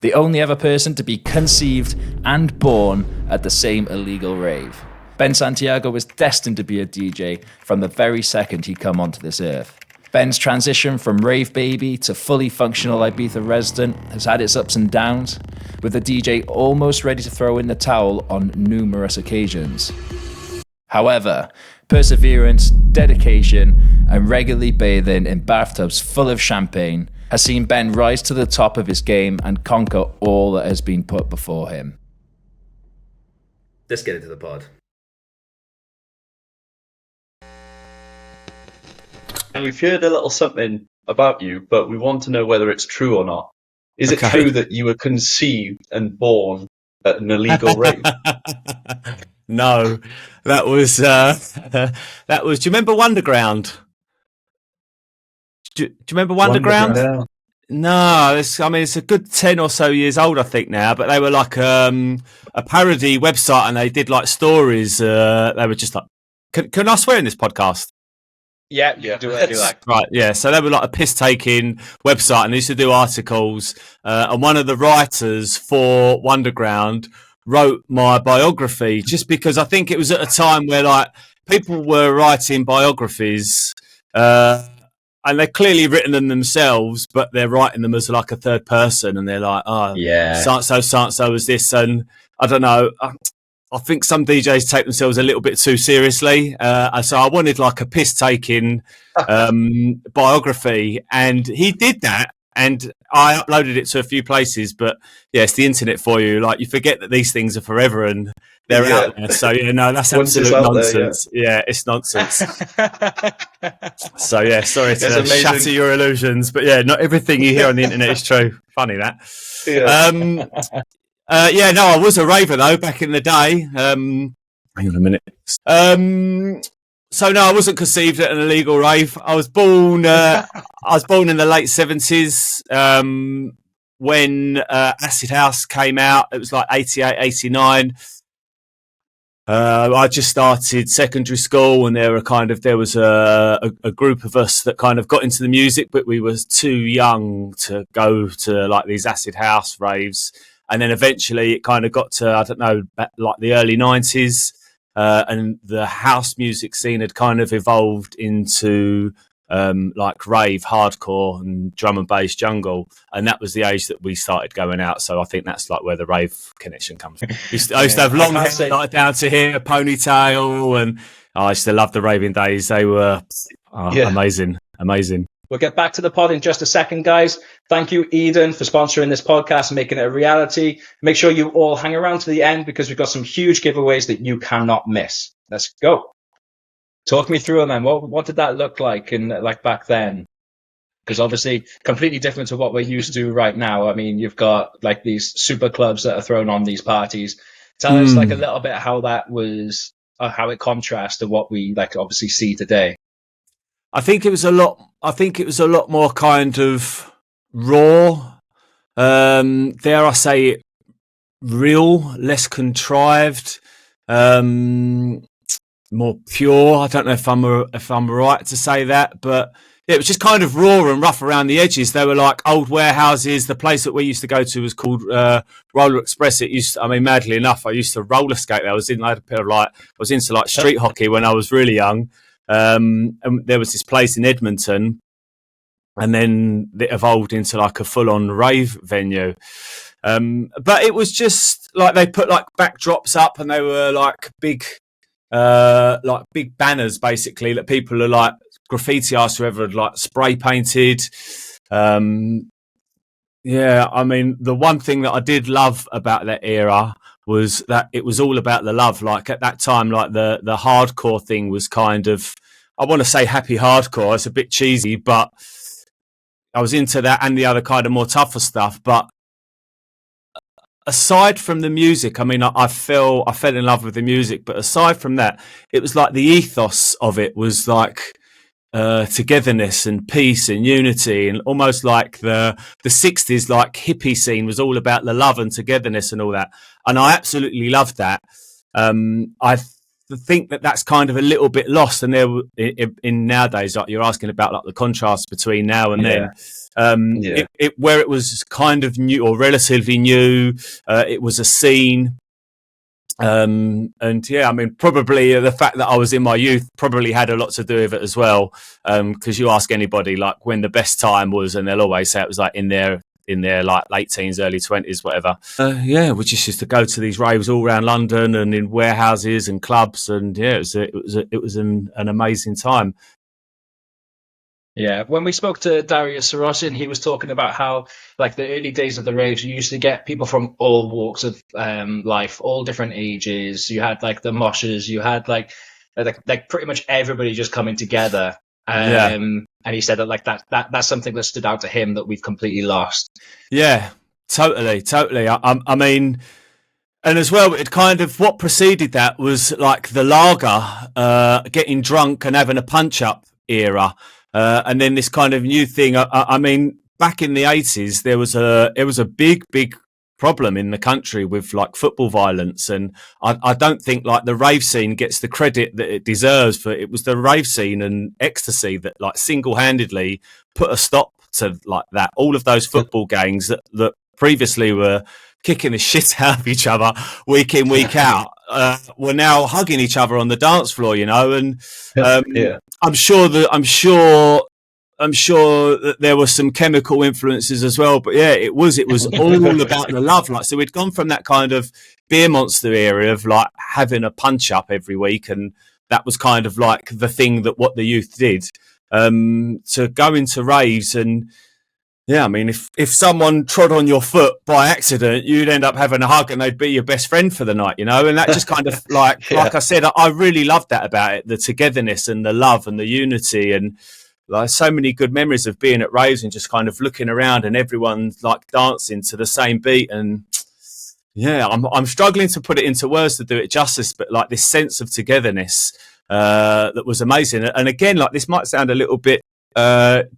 the only ever person to be conceived and born at the same illegal rave. Ben Santiago was destined to be a DJ from the very second he come onto this earth. Ben's transition from rave baby to fully functional Ibiza resident has had its ups and downs, with the DJ almost ready to throw in the towel on numerous occasions. However, perseverance, dedication, and regularly bathing in bathtubs full of champagne has seen Ben rise to the top of his game and conquer all that has been put before him. Let's get into the pod. And we've heard a little something about you, but we want to know whether it's true or not. Is it true that you were conceived and born at an illegal rave? No, that was. Do you remember Wonderground? Do you remember Wonderground? No, it's a good 10 or so years old, I think now. But they were like a parody website, and they did like stories. They were just like, can I swear in this podcast? Yeah, do that. Right, yeah. So they were like a piss-taking website, and they used to do articles. And one of the writers for Wonderground wrote my biography, just because I think it was at a time where like people were writing biographies, and they're clearly written them themselves, but they're writing them as like a third person, and they're like, oh, yeah, so was this, and I don't know. I think some DJs take themselves a little bit too seriously. So I wanted like a piss-taking biography, and he did that, and I uploaded it to a few places, but yeah, it's the internet for you. Like, you forget that these things are forever and they're out there. So yeah, no, that's absolute nonsense. There, yeah, it's nonsense. So yeah, sorry to shatter your illusions, but yeah, not everything you hear on the internet is true. Funny that. Yeah. I was a raver though back in the day. Hang on a minute. So no, I wasn't conceived at an illegal rave. I was born in the late 70s, when Acid House came out. It was like 88, 89. I just started secondary school, and there was a group of us that kind of got into the music, but we were too young to go to like these Acid House raves. And then eventually it kind of got to, I don't know, like the early 90s, and the house music scene had kind of evolved into like rave, hardcore, and drum and bass jungle. And that was the age that we started going out. So I think that's like where the rave connection comes from. I used to have long hair, like down to here, a ponytail, and I used to love the raving days. They were amazing. We'll get back to the pod in just a second, guys. Thank you, Eden, for sponsoring this podcast and making it a reality. Make sure you all hang around to the end, because we've got some huge giveaways that you cannot miss. Let's go. Talk me through them, then. What did that look like back then? Because obviously completely different to what we're used to right now. I mean, you've got like these super clubs that are thrown on these parties. Tell us like a little bit how that was, how it contrasts to what we like obviously see today. I think it was a lot more kind of raw. Dare I say it, real, less contrived, more pure. I don't know if I'm right to say that, but it was just kind of raw and rough around the edges. They were like old warehouses. The place that we used to go to was called Roller Express. Madly enough, I used to roller skate there. I was into like street hockey when I was really young. And there was this place in Edmonton, and then it evolved into like a full-on rave venue. But it was just like they put like backdrops up, and they were like big banners basically that people are like graffiti artists, whoever had like spray painted. I mean, the one thing that I did love about that era was that it was all about the love. Like at that time, like the hardcore thing was kind of, I want to say happy hardcore. It's a bit cheesy, but I was into that and the other kind of more tougher stuff. But aside from the music, I mean, I fell in love with the music. But aside from that, it was like the ethos of it was like togetherness and peace and unity, and almost like the 60s like hippie scene was all about the love and togetherness and all that. And I absolutely loved that. I think that that's kind of a little bit lost. And there in nowadays, like you're asking about like the contrast between now and then, where it was kind of new or relatively new, it was a scene. And yeah, I mean, probably the fact that I was in my youth probably had a lot to do with it as well. Because you ask anybody like when the best time was, and they'll always say it was like in their like late teens, early 20s, whatever. Yeah, we just used to go to these raves all around London and in warehouses and clubs, and yeah, it was an amazing time. Yeah, when we spoke to Darius Sorosin, he was talking about how, like, the early days of the raves, you used to get people from all walks of life, all different ages. You had like the moshers, you had like pretty much everybody just coming together. And he said that like that's something that stood out to him that we've completely lost. Yeah, totally. I mean, and as well, it kind of what preceded that was like the lager, getting drunk and having a punch up era. And then this kind of new thing. I mean, back in the 80s, it was a big problem in the country with like football violence, and I don't think like the rave scene gets the credit that it deserves. For it was the rave scene and ecstasy that like single-handedly put a stop to like that. All of those football gangs that previously were kicking the shit out of each other week in, week out, were now hugging each other on the dance floor, you know. And I'm sure that there were some chemical influences as well, but yeah, it was all about the love. Like, so we'd gone from that kind of beer monster area of like having a punch up every week, and that was kind of like the thing that what the youth did, to go into raves. And yeah, I mean, if someone trod on your foot by accident, you'd end up having a hug and they'd be your best friend for the night, you know? And that just kind of like, like I said, I really loved that about it, the togetherness and the love and the unity, and like so many good memories of being at raves and just kind of looking around and everyone like dancing to the same beat. And yeah, I'm struggling to put it into words to do it justice, but like this sense of togetherness, that was amazing. And again, like this might sound a little bit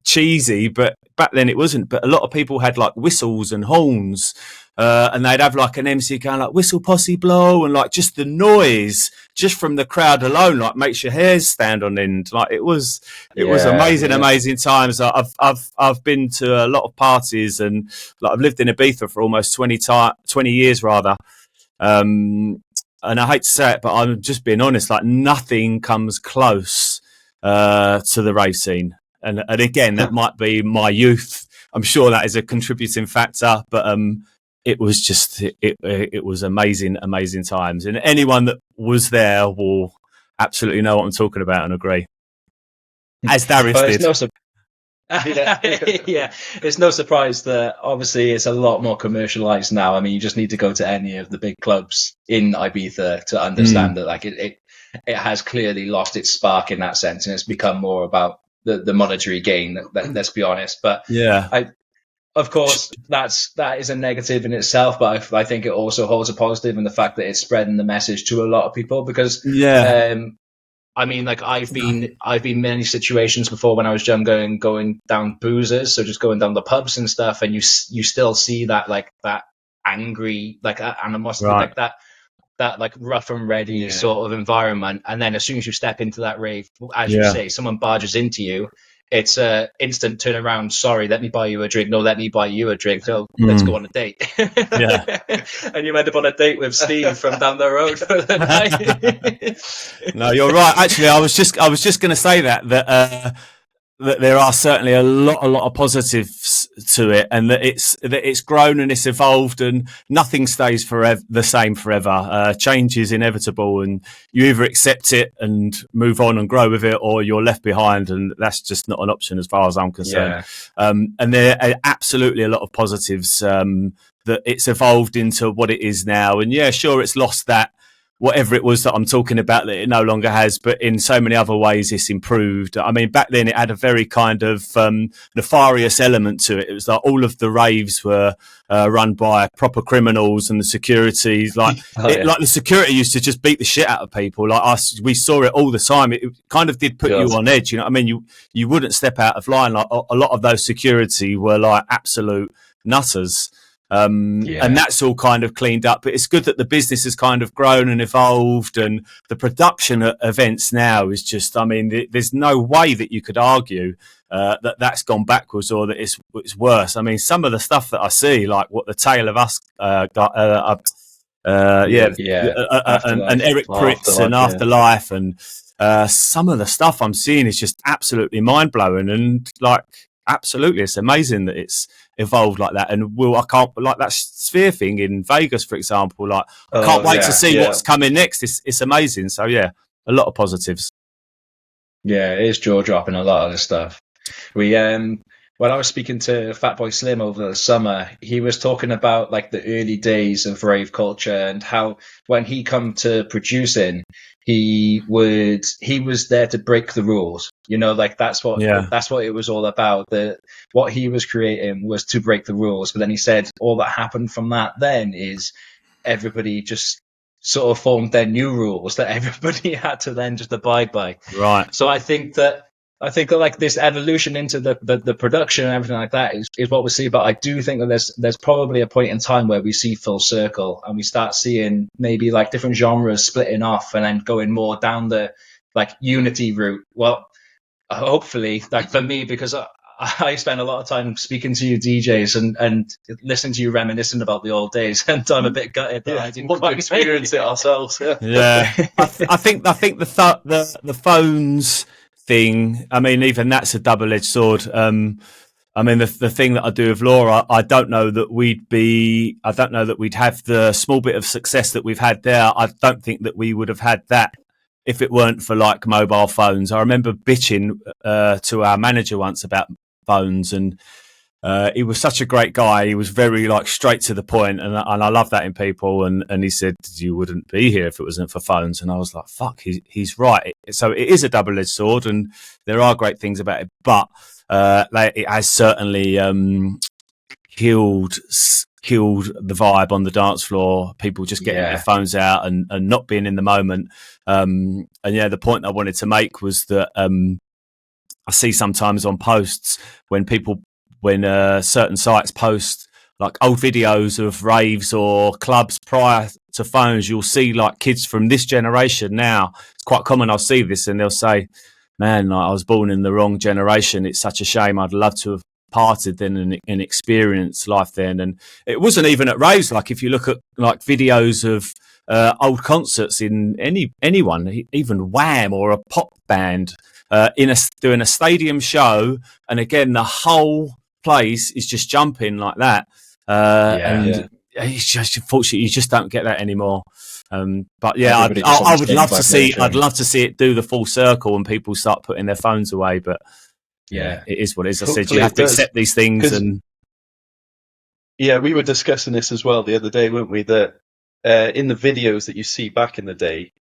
cheesy, but back then it wasn't. But a lot of people had like whistles and horns, and they'd have like an MC going like whistle posse blow, and like just the noise just from the crowd alone like makes your hairs stand on end. Like it was amazing times. I've been to a lot of parties, and like I've lived in Ibiza for almost 20 years rather. And I hate to say it, but I'm just being honest, like nothing comes close to the rave scene. And again, that might be my youth. I'm sure that is a contributing factor, but it was just it was amazing times. And anyone that was there will absolutely know what I'm talking about and agree. As Darius did. It's no surprise that obviously it's a lot more commercialized now. I mean, you just need to go to any of the big clubs in Ibiza to understand that like it has clearly lost its spark in that sense, and it's become more about the monetary gain. Let's be honest. But of course, that is a negative in itself, but I think it also holds a positive in the fact that it's spreading the message to a lot of people. Because I mean, like I've been in many situations before when I was young, going down boozers, so just going down the pubs and stuff, and you still see that like that angry like animosity, like that like rough and ready sort of environment. And then as soon as you step into that rave, as you say, someone barges into you, it's a instant turn around. Sorry, let me buy you a drink. No, let me buy you a drink. So let's go on a date. And you end up on a date with Steve from down the road for the night. No, you're right. Actually, I was just going to say that there are certainly a lot of positives to it, and that it's grown and it's evolved, and nothing stays the same forever. Change is inevitable, and you either accept it and move on and grow with it, or you're left behind, and that's just not an option as far as I'm concerned. And there are absolutely a lot of positives, that it's evolved into what it is now. And yeah, sure, it's lost that whatever it was that I'm talking about that it no longer has, but in so many other ways it's improved. I mean, back then it had a very kind of nefarious element to it. It was like all of the raves were run by proper criminals, and the security, like like the security used to just beat the shit out of people. Like we saw it all the time. It kind of did put you on edge. You know what I mean? You wouldn't step out of line. Like a lot of those security were like absolute nutters. And that's all kind of cleaned up. But it's good that the business has kind of grown and evolved, and the production at events now is just, I mean, there's no way that you could argue that's gone backwards or that it's worse. I mean, some of the stuff that I see, like what the Tale of Us got, and Eric Pritz and Afterlife, and some of the stuff I'm seeing is just absolutely mind blowing, and like absolutely, it's amazing that it's evolved like that. And I can't, like that Sphere thing in Vegas, for example, like I can't wait to see what's coming next. It's amazing. So yeah, a lot of positives. Yeah, it is jaw dropping, a lot of this stuff. When I was speaking to Fatboy Slim over the summer, he was talking about like the early days of rave culture and how when he come to producing, he was there to break the rules. You know, like that's what it was all about. What he was creating was to break the rules. But then he said all that happened from that then is everybody just sort of formed their new rules that everybody had to then just abide by. Right. So I think that like this evolution into the production and everything like that is what we see. But I do think that there's probably a point in time where we see full circle and we start seeing maybe like different genres splitting off and then going more down the like unity route. Well, hopefully, like for me, because I spend a lot of time speaking to you DJs and listening to you reminiscing about the old days, and I'm a bit gutted that I didn't want to experience it ourselves. Yeah. I think the phones thing, I mean, even that's a double-edged sword. I mean, the thing that I do with Laura, I don't know that we'd have the small bit of success that we've had there. I don't think that we would have had that if it weren't for like mobile phones. I remember bitching to our manager once about phones, and he was such a great guy. He was very like straight to the point, and I love that in people. And he said, "You wouldn't be here if it wasn't for phones." And I was like, "Fuck, he's right." So it is a double-edged sword, and there are great things about it, but it has certainly killed the vibe on the dance floor. People just getting their phones out and not being in the moment. And yeah, the point I wanted to make was that I see sometimes on posts when certain sites post like old videos of raves or clubs prior to phones, you'll see like kids from this generation now. It's quite common. I'll see this and they'll say, "Man, like, I was born in the wrong generation. It's such a shame. I'd love to have parted then and experienced life then." And it wasn't even at raves. Like if you look at like videos of old concerts in anyone, even Wham or a pop band, doing a stadium show, and again the whole place is just jumping like that, it's just, unfortunately, you just don't get that anymore. But yeah, I would love to see. I'd love to see it do the full circle and people start putting their phones away. But yeah, it is what it is. I said you have to accept these things. And yeah, we were discussing this as well the other day, weren't we? That in the videos that you see back in the day,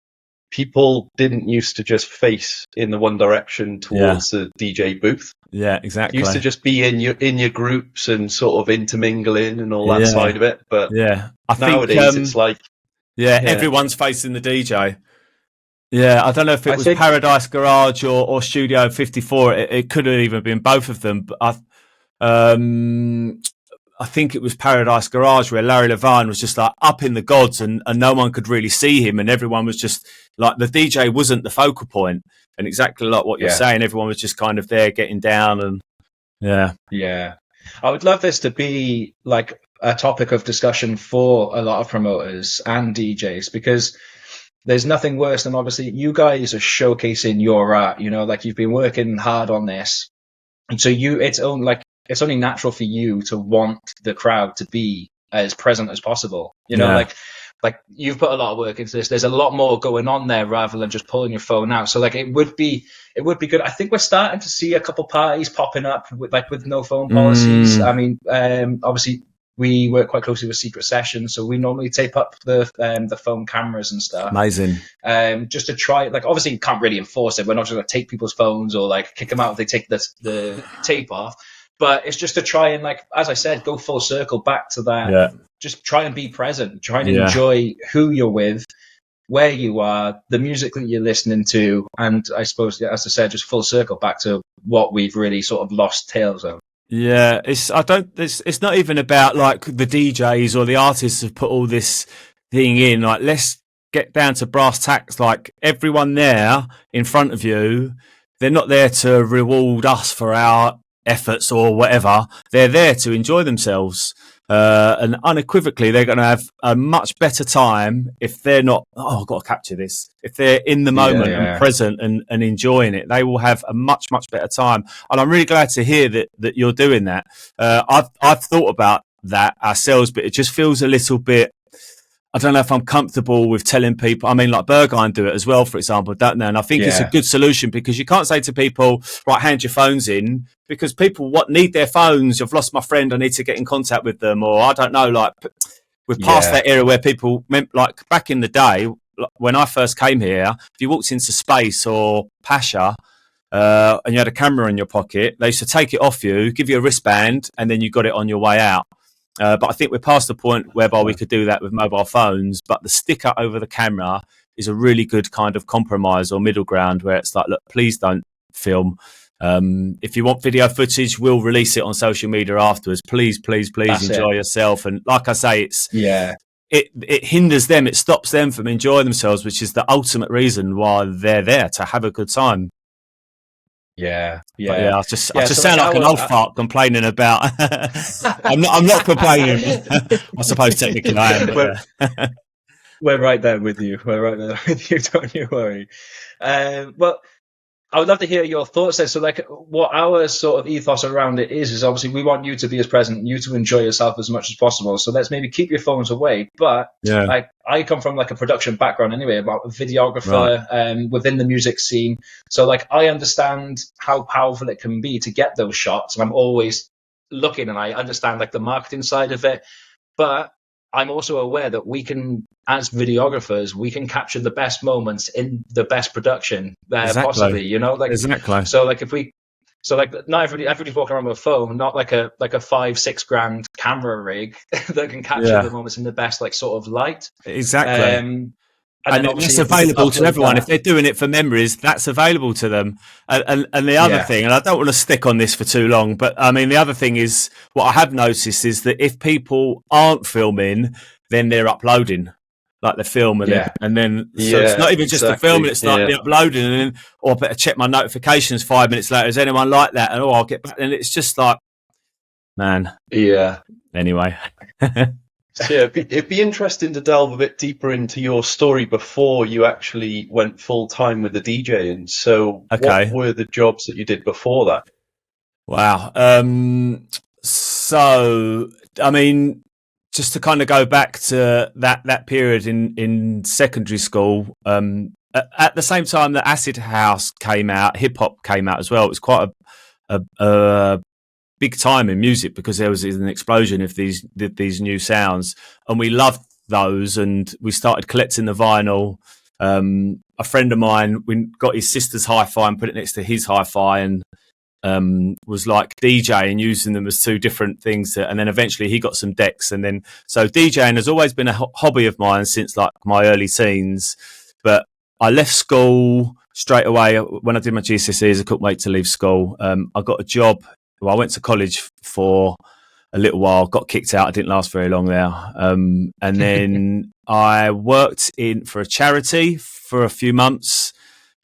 people didn't used to just face in the one direction towards the DJ booth. Yeah, exactly. Used to just be in your groups and sort of intermingling and all that side of it. But I nowadays think, it's like everyone's facing the DJ. Yeah, I don't know if it was Paradise Garage or Studio 54. It could have even been both of them. But I think it was Paradise Garage where Larry Levine was just like up in the gods and no one could really see him, and everyone was just like, the DJ wasn't the focal point, and exactly like what you're saying, everyone was just kind of there getting down. And yeah, I would love this to be like a topic of discussion for a lot of promoters and DJs, because there's nothing worse than, obviously, you guys are showcasing your art, you know, like you've been working hard on this, and so it's only natural for you to want the crowd to be as present as possible. You know, like you've put a lot of work into this. There's a lot more going on there rather than just pulling your phone out. So like it would be good. I think we're starting to see a couple parties popping up with no phone policies. I mean, obviously we work quite closely with Secret Sessions, so we normally tape up the phone cameras and stuff. Amazing. Just to try, like, obviously you can't really enforce it. We're not just going to take people's phones or like kick them out if they take the tape off. But it's just to try and, like, as I said, go full circle back to that. Yeah. Just try and be present. Try and enjoy who you're with, where you are, the music that you're listening to. And I suppose, as I said, just full circle back to what we've really sort of lost tales of. Yeah, it's not even about like the DJs or the artists have put all this thing in. Like, let's get down to brass tacks. Like, everyone there in front of you, they're not there to reward us for our efforts or whatever. They're there to enjoy themselves. And unequivocally, they're going to have a much better time if they're not, oh, I've got to capture this. If they're in the moment and present and enjoying it, they will have a much, much better time. And I'm really glad to hear that you're doing that. I've thought about that ourselves, but it just feels a little bit, I don't know if I'm comfortable with telling people. I mean, like Berghain do it as well, for example, don't they? And I think it's a good solution, because you can't say to people, right, hand your phones in, because people need their phones. I've lost my friend, I need to get in contact with them. Or I don't know, like, we're past that era where people meant, like, back in the day, when I first came here, if you walked into Space or Pasha, and you had a camera in your pocket, they used to take it off you, give you a wristband, and then you got it on your way out. But I think we're past the point whereby we could do that with mobile phones. But the sticker over the camera is a really good kind of compromise or middle ground, where it's like, look, please don't film. If you want video footage, we'll release it on social media afterwards. Please enjoy yourself. And like I say, it hinders them. It stops them from enjoying themselves, which is the ultimate reason why they're there, to have a good time. Yeah. I just sound like an old fart complaining about. I'm not complaining. I suppose technically I am. But, We're right there with you. Don't you worry. Well, I would love to hear your thoughts there. So, like, what our sort of ethos around it is obviously we want you to be as present, you to enjoy yourself as much as possible. So let's maybe keep your phones away. But like, I come from like a production background anyway, about a videographer within the music scene. So like, I understand how powerful it can be to get those shots, and I'm always looking, and I understand like the marketing side of it. But I'm also aware that we can, as videographers, we can capture the best moments in the best production possibly, you know, like, exactly. So like, not everybody's walking around with a phone, not like a $5-6 grand camera rig that can capture the moments in the best, like, sort of light. Exactly. And it's available to everyone. If they're doing it for memories, that's available to them. And the other thing, and I don't want to stick on this for too long, but I mean, the other thing is, what I have noticed is that if people aren't filming, then they're uploading, like the film, and then so it's not even just the filming, it's like the uploading, and then, I better check my notifications 5 minutes later. Is anyone like that? And I'll get back, and it's just like, man. Yeah. Anyway. Yeah, it'd be interesting to delve a bit deeper into your story before you actually went full time with the DJ. And so, what were the jobs that you did before that? Wow. So, I mean, just to kind of go back to that period in secondary school, at the same time that acid house came out, hip hop came out as well. It was quite a big time in music, because there was an explosion of these new sounds, and we loved those, and we started collecting the vinyl. A friend of mine, we got his sister's hi-fi and put it next to his hi-fi, and was like DJing, using them as two different things, and then eventually he got some decks, and then so DJing has always been a hobby of mine since like my early teens. But I left school straight away when I did my GCSEs. I couldn't wait to leave school. I got a job. Well, I went to college for a little while, got kicked out. I didn't last very long there. And then I worked for a charity for a few months.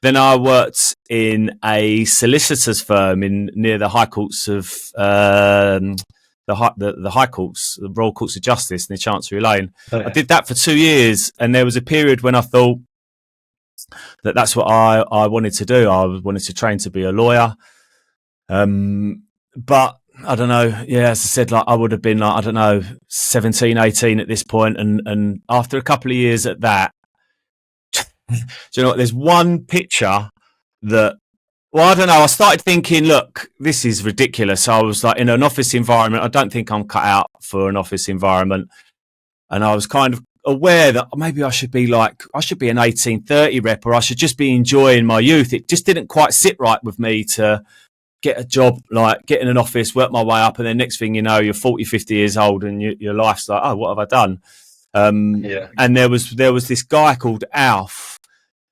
Then I worked in a solicitor's firm near the High Courts of the High Courts, the Royal Courts of Justice near Chancery Lane. Oh, yeah. I did that for 2 years, and there was a period when I thought that's what I wanted to do. I wanted to train to be a lawyer. But I don't know. Yeah, as I said, like, I would have been like, I don't know, 17, 18 at this point. And after a couple of years at that, do you know what? There's one picture that, well, I don't know. I started thinking, look, this is ridiculous. I was like, in an office environment, I don't think I'm cut out for an office environment. And I was kind of aware that maybe I should be an 1830 rep, or I should just be enjoying my youth. It just didn't quite sit right with me to get a job, like get in an office, work my way up, and then next thing you know, you're 40, 50 years old, and your life's like, oh, what have I done? And there was this guy called Alf,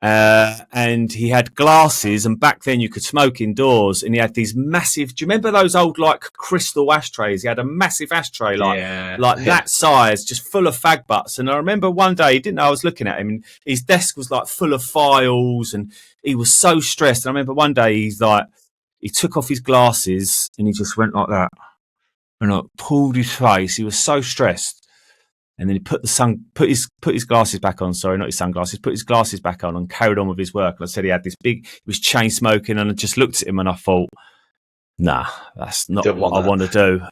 and he had glasses, and back then you could smoke indoors, and he had these massive, do you remember those old like crystal ashtrays? He had a massive ashtray like that size, just full of fag butts. And I remember one day, he didn't know I was looking at him, and his desk was like full of files, and he was so stressed. And I remember one day he took off his glasses and he just went like that and like pulled his face. He was so stressed. And then he put his glasses back on. Sorry, not his sunglasses. Put his glasses back on and carried on with his work. And I said he had this he was chain smoking, and I just looked at him and I thought, nah, that's not what I want to do.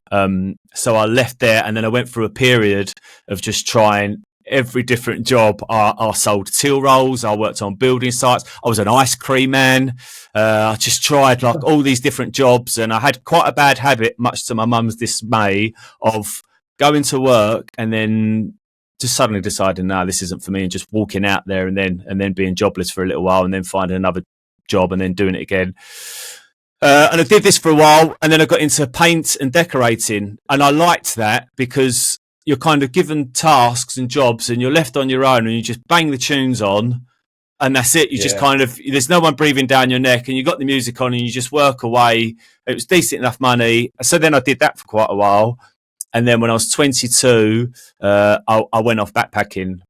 So I left there, and then I went through a period of just trying every different job. I sold till rolls. I worked on building sites. I was an ice cream man. I just tried like all these different jobs, and I had quite a bad habit, much to my mum's dismay, of going to work and then just suddenly deciding, no, this isn't for me, and just walking out there and then being jobless for a little while, and then finding another job and then doing it again. And I did this for a while, and then I got into paint and decorating, and I liked that because you're kind of given tasks and jobs, and you're left on your own, and you just bang the tunes on, and that's it. You just kind of, there's no one breathing down your neck, and you got the music on, and you just work away. It was decent enough money. So then I did that for quite a while. And then when I was 22, I went off backpacking.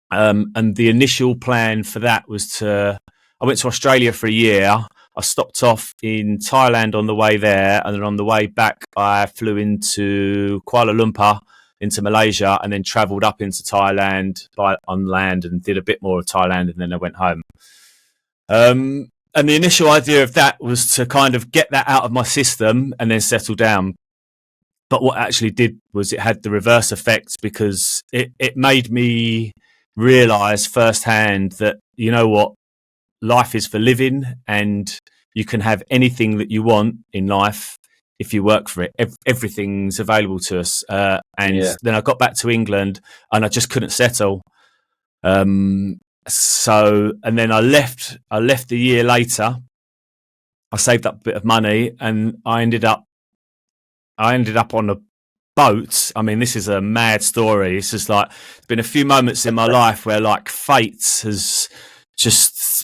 And the initial plan for that was I went to Australia for a year. I stopped off in Thailand on the way there. And then on the way back, I flew into Kuala Lumpur, into Malaysia, and then travelled up into Thailand on land and did a bit more of Thailand. And then I went home. And the initial idea of that was to kind of get that out of my system and then settle down. But what actually did was it had the reverse effect, because it made me realise firsthand that, you know what, life is for living, and you can have anything that you want in life if you work for it. Everything's available to us. Then I got back to England and I just couldn't settle. And then I left a year later. I saved up a bit of money, and I ended up on a boat. I mean, this is a mad story. It's just like, there's been a few moments in my life where like fate has just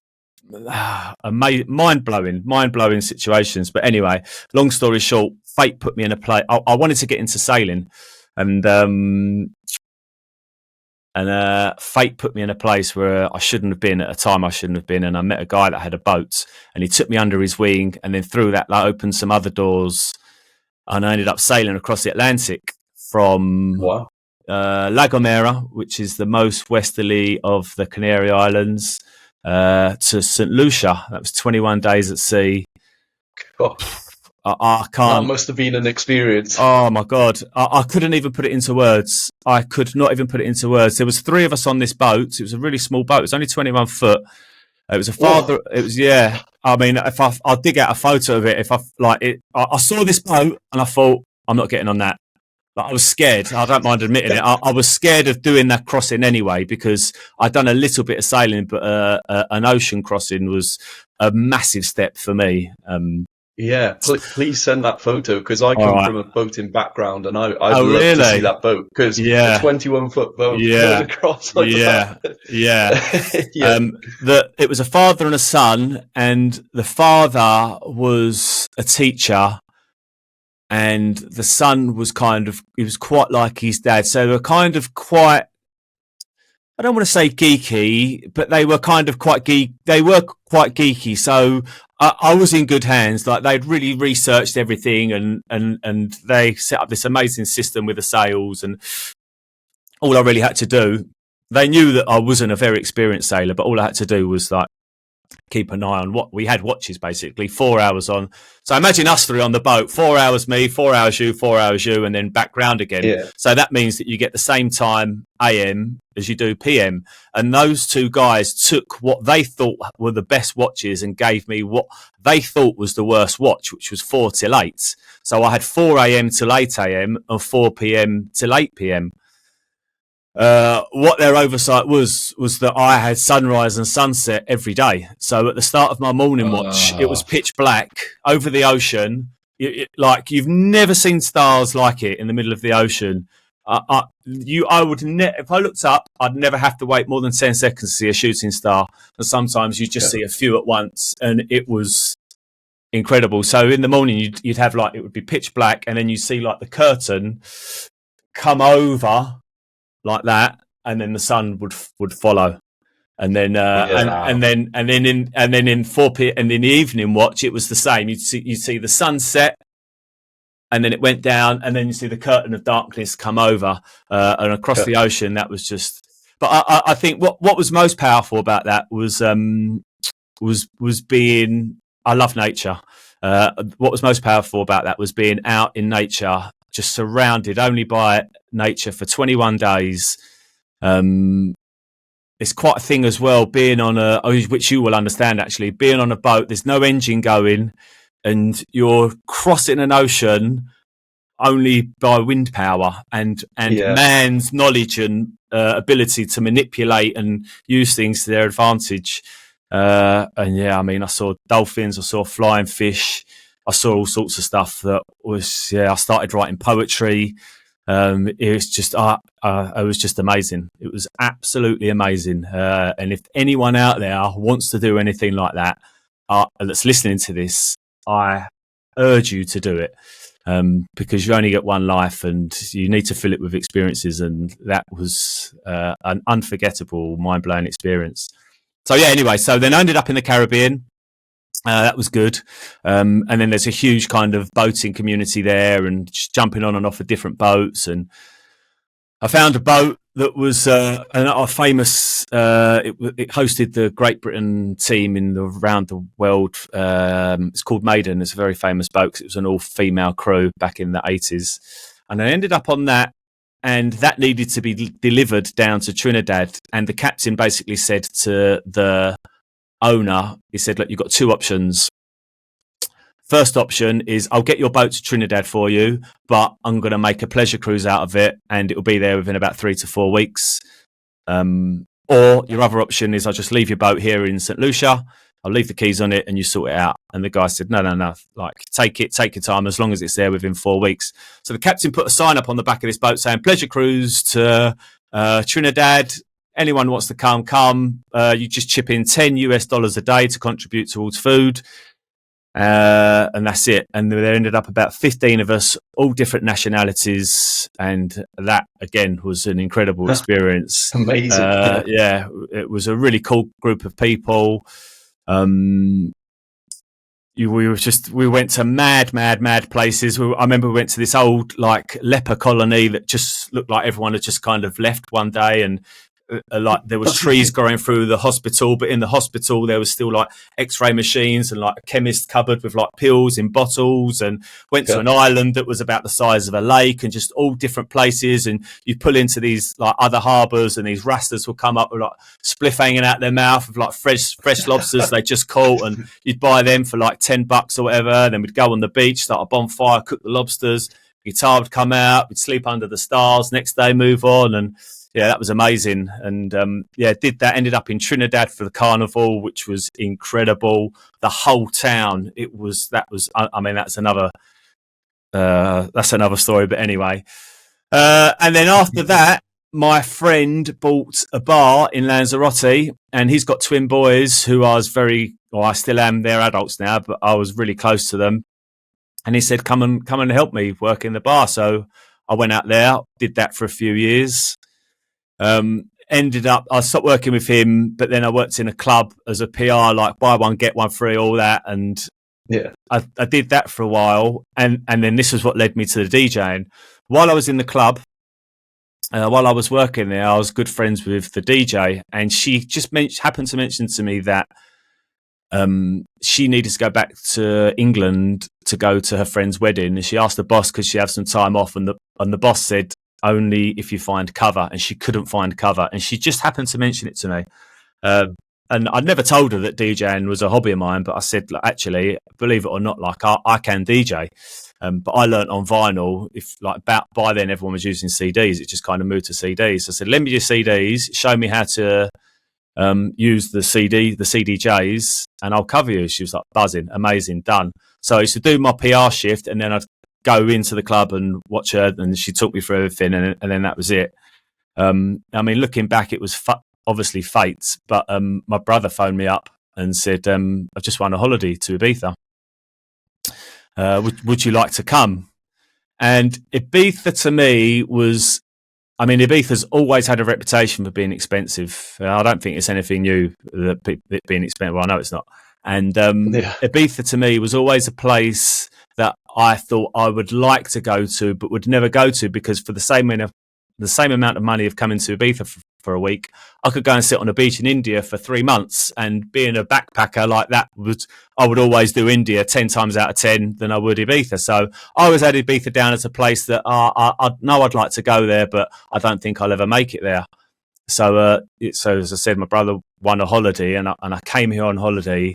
mind-blowing situations. But anyway, long story short, fate put me in a place. I wanted to get into sailing, and fate put me in a place where I shouldn't have been at a time I shouldn't have been. And I met a guy that had a boat, and he took me under his wing, and then through that opened some other doors. And I ended up sailing across the Atlantic from La Gomera, which is the most westerly of the Canary Islands, to St. Lucia. That was 21 days at sea. Oh, I can't. That must have been an experience. Oh my God. I couldn't even put it into words. I could not even put it into words. There was 3 of us on this boat. It was a really small boat. It was only 21 foot. It was a father. Whoa. It was, yeah. I mean, if I'll dig out a photo of it. If I saw this boat and I thought, I'm not getting on that. But I was scared. I don't mind admitting it. I was scared of doing that crossing anyway, because I'd done a little bit of sailing, but an ocean crossing was a massive step for me. Yeah, please send that photo, because I come from a boating background, and I'd love to see that boat, because a 21-foot boat going across like that. It was a father and a son, and the father was a teacher, and the son was he was quite like his dad. So they were kind of quite, I don't want to say geeky, but they were kind of quite geek. They were quite geeky. So I was in good hands. Like, they'd really researched everything, and they set up this amazing system with the sails, and all I really had to do, they knew that I wasn't a very experienced sailor, but all I had to do was like keep an eye on what we had. Watches, basically 4 hours on. So imagine us 3 on the boat, 4 hours me, 4 hours you, 4 hours you, and then back round again. Yeah. So that means that you get the same time AM as you do PM. And those 2 guys took what they thought were the best watches and gave me what they thought was the worst watch, which was 4 till 8. So I had 4 AM till 8 AM and 4 PM till 8 PM. What their oversight was that I had sunrise and sunset every day. So at the start of my morning watch, it was pitch black over the ocean. Like, you've never seen stars like it in the middle of the ocean. If I looked up, I'd never have to wait more than 10 seconds to see a shooting star. And sometimes you just see a few at once, and it was incredible. So in the morning, you'd have like, it would be pitch black, and then you see like the curtain come over like that, and then the sun would follow. And then, and then in 4 p.m. and in the evening watch, it was the same. You'd see the sunset, and then it went down, and then you see the curtain of darkness come over, and across the ocean. That was just. But I think what was most powerful about that was being. I love nature. What was most powerful about that was being out in nature, just surrounded only by nature for 21 days. It's quite a thing as well, being on which you will understand actually, being on a boat, there's no engine going, and you're crossing an ocean only by wind power and man's knowledge and ability to manipulate and use things to their advantage. I saw dolphins, I saw flying fish, I saw all sorts of stuff that was, I started writing poetry. It was just, it was just amazing. It was absolutely amazing. And if anyone out there wants to do anything like that, that's listening to this, I urge you to do it. Because you only get one life and you need to fill it with experiences. And that was, an unforgettable, mind blowing experience. So anyway, so then I ended up in the Caribbean. That was good. And then there's a huge kind of boating community there and just jumping on and off of different boats. And I found a boat that was a famous, it hosted the Great Britain team around the world. It's called Maiden. It's a very famous boat because it was an all-female crew back in the 80s. And I ended up on that. And that needed to be delivered down to Trinidad. And the captain basically said to the owner, he said, look, you've got two options. First option is I'll get your boat to Trinidad for you, but I'm going to make a pleasure cruise out of it and it'll be there within about 3 to 4 weeks. Or your other option is I'll just leave your boat here in St. Lucia. I'll leave the keys on it and you sort it out. And the guy said, no. Like, take your time as long as it's there within 4 weeks. So the captain put a sign up on the back of this boat saying, pleasure cruise to Trinidad. Anyone wants to come. You just chip in $10 a day to contribute towards food. And that's it. And there ended up about 15 of us, all different nationalities. And that, again, was an incredible experience. Amazing. It was a really cool group of people. We went to mad places. I remember we went to this old like leper colony that just looked like everyone had just kind of left one day, and like there was trees growing through the hospital, but in the hospital there was still like x-ray machines and like a chemist cupboard with like pills in bottles, and went to an island that was about the size of a lake, and just all different places. And you pull into these like other harbours and these rastas will come up with like spliff hanging out their mouth with like fresh lobsters they just caught, and you'd buy them for like $10 or whatever. Then we'd go on the beach, start a bonfire, cook the lobsters, guitar would come out, we'd sleep under the stars, next day move on. And yeah, that was amazing. And did that, ended up in Trinidad for the carnival, which was incredible. The whole town, that's another story. But anyway, and then after that, my friend bought a bar in Lanzarote, and he's got twin boys who I still am, they're adults now, but I was really close to them. And he said, come and help me work in the bar. So I went out there, did that for a few years. Ended up, I stopped working with him, but then I worked in a club as a PR, like buy one, get one free, all that. And I did that for a while. And then this is what led me to the DJing. While I was in the club, while I was working there, I was good friends with the DJ, and she just happened to mention to me that she needed to go back to England to go to her friend's wedding. And she asked the boss, could she have some time off? And the boss said, only if you find cover. And she couldn't find cover, and she just happened to mention it to me. And I'd never told her that DJing was a hobby of mine, but I said, like, actually, believe it or not, like I can DJ. But I learnt on vinyl. If like by then everyone was using CDs, it just kind of moved to CDs. So I said, lend me your CDs, show me how to use the CDJs, and I'll cover you. She was like buzzing, amazing, done. So I used to do my PR shift, and then I'd go into the club and watch her, and she took me through everything, and then that was it. I mean, looking back, it was obviously fate, but my brother phoned me up and said, I've just won a holiday to Ibiza. Would you like to come? And Ibiza to me was, I mean, Ibiza's always had a reputation for being expensive. I don't think it's anything new that it being expensive. Well, I know it's not. And Ibiza to me was always a place that I thought I would like to go to, but would never go to, because for the same amount of money of coming to Ibiza for a week, I could go and sit on a beach in India for 3 months. And being a backpacker like that, I would always do India 10 times out of 10 than I would Ibiza. So I always had Ibiza down as a place that I know I'd like to go there, but I don't think I'll ever make it there. So, so as I said, my brother won a holiday, and I came here on holiday.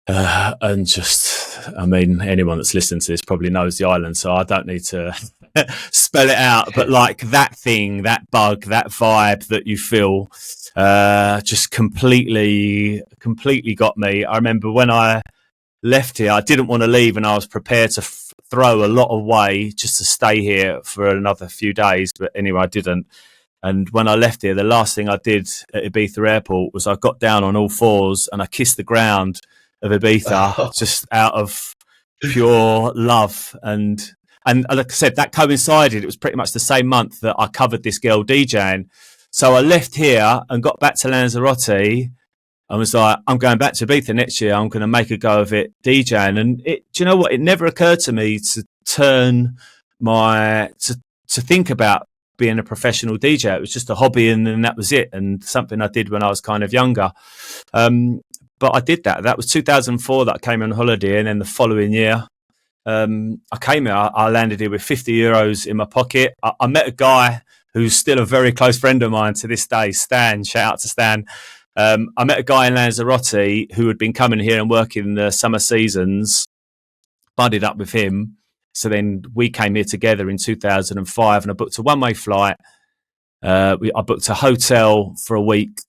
And just, I mean, anyone that's listened to this probably knows the island, so I don't need to spell it out. But like that thing, that bug, that vibe that you feel, just completely got me. I remember when I left here, I didn't want to leave, and I was prepared to throw a lot away just to stay here for another few days. But anyway, I didn't. And when I left here, the last thing I did at Ibiza Airport was I got down on all fours and I kissed the ground of Ibiza just out of pure love. And like I said, that coincided. It was pretty much the same month that I covered this girl DJing. So I left here and got back to Lanzarote and was like, I'm going back to Ibiza next year. I'm going to make a go of it DJing. And do you know what? It never occurred to me to turn to think about being a professional DJ. It was just a hobby, and then that was it, and something I did when I was kind of younger. But I did that. That was 2004 that I came on holiday, and then the following year, I came here. I landed here with 50 euros in my pocket. I met a guy who's still a very close friend of mine to this day, Stan. Shout out to Stan. I met a guy in Lanzarote who had been coming here and working the summer seasons, budded up with him. So then we came here together in 2005, and I booked a one-way flight. I booked a hotel for a week,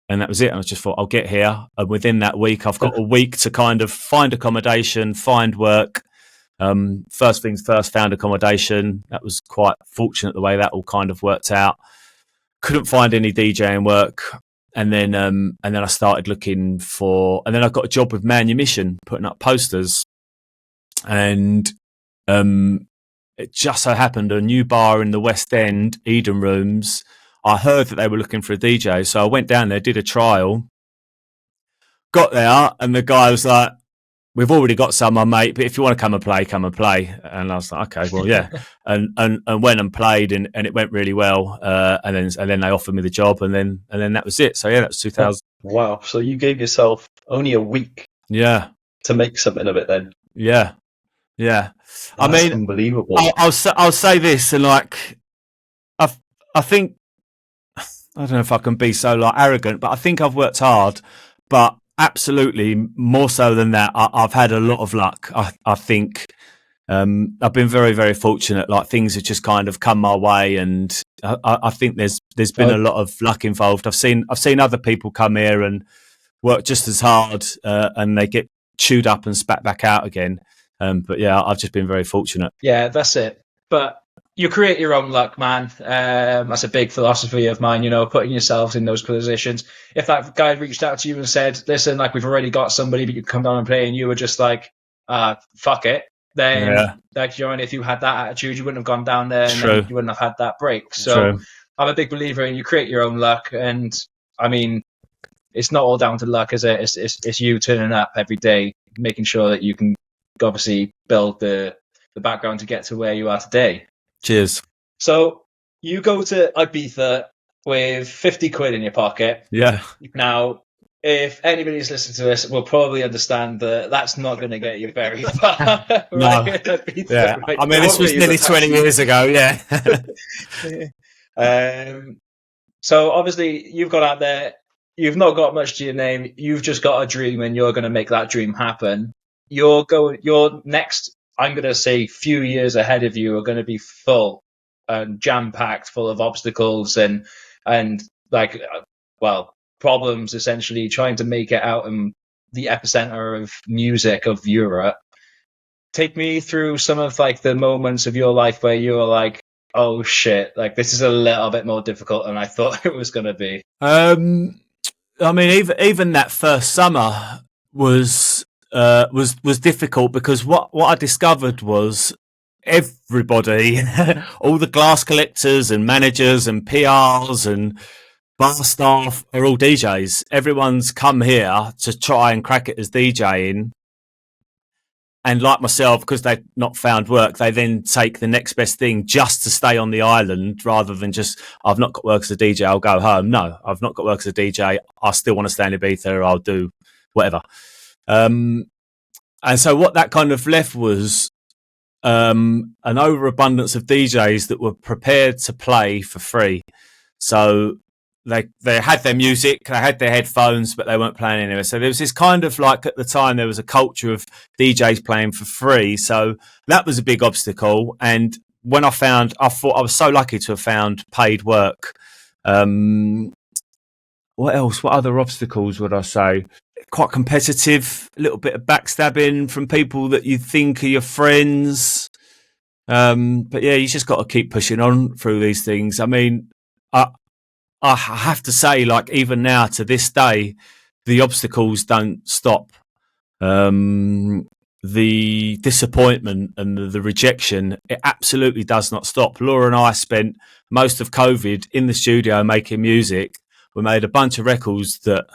and that was it. And I just thought, I'll get here. And within that week, I've got a week to kind of find accommodation, find work. First things first, found accommodation. That was quite fortunate the way that all kind of worked out. Couldn't find any DJing work. And then I started looking and then I got a job with Manumission, putting up posters. And it just so happened a new bar in the West End, Eden Rooms. I heard that they were looking for a DJ, so I went down there, did a trial, got there, and the guy was like, "We've already got someone, mate, but if you want to come and play." And I was like, "Okay, well, yeah." and went and played, and it went really well. And then they offered me the job, and then that was it. So yeah, that was 2000. Wow! So you gave yourself only a week, to make something of it, then? Yeah. That's I mean, unbelievable. I'll say this, and like, I think, I don't know if I can be so like arrogant, but I think I've worked hard, but absolutely more so than that, I've had a lot of luck. I think I've been very, very fortunate. Like, things have just kind of come my way, and I think there's been a lot of luck involved. I've seen other people come here and work just as hard, and they get chewed up and spat back out again. But yeah, I've just been very fortunate. Yeah, that's it. But you create your own luck, man. That's a big philosophy of mine, putting yourself in those positions. If that guy reached out to you and said, listen, like, we've already got somebody, but you can come down and play, and you were just like, fuck it, then, like, if you had that attitude, you wouldn't have gone down there, and then you wouldn't have had that break. So I'm a big believer in you create your own luck. And I mean, it's not all down to luck, is it? It's you turning up every day, making sure that you can obviously build the background to get to where you are today. Cheers. So you go to Ibiza with 50 quid in your pocket. Yeah. Now, if anybody's listening to this, will probably understand that that's not going to get you very far. Right? No. Yeah. Right? I mean, this was nearly 20 years ago. Yeah. So obviously you've got out there, you've not got much to your name. You've just got a dream, and you're going to make that dream happen. Your next, I'm going to say, few years ahead of you are going to be full and jam-packed, full of obstacles and like, problems, essentially, trying to make it out in the epicenter of music of Europe. take me through some of like the moments of your life where you were like, oh shit, like this is a little bit more difficult than I thought it was going to be. I mean, even that first summer was difficult, because what I discovered was everybody, all the glass collectors and managers and PRs and bar staff are all DJs. Everyone's come here to try and crack it as DJing. And like myself, because they've not found work, they then take the next best thing just to stay on the island, rather than just, I've not got work as a DJ, I'll go home. No, I've not got work as a DJ, I still want to stay in Ibiza, I'll do whatever. And so what that kind of left was an overabundance of DJs that were prepared to play for free. So they had their music, they had their headphones, but they weren't playing anywhere. So there was this kind of like, at the time, there was a culture of DJs playing for free. So that was a big obstacle. And when I thought I was so lucky to have found paid work. What else? What other obstacles would I say? Quite competitive, a little bit of backstabbing from people that you think are your friends. But yeah, you just got to keep pushing on through these things. I mean, I have to say, like, even now to this day, the obstacles don't stop. The disappointment and the rejection, it absolutely does not stop. Laura and I spent most of COVID in the studio making music. We made a bunch of records that,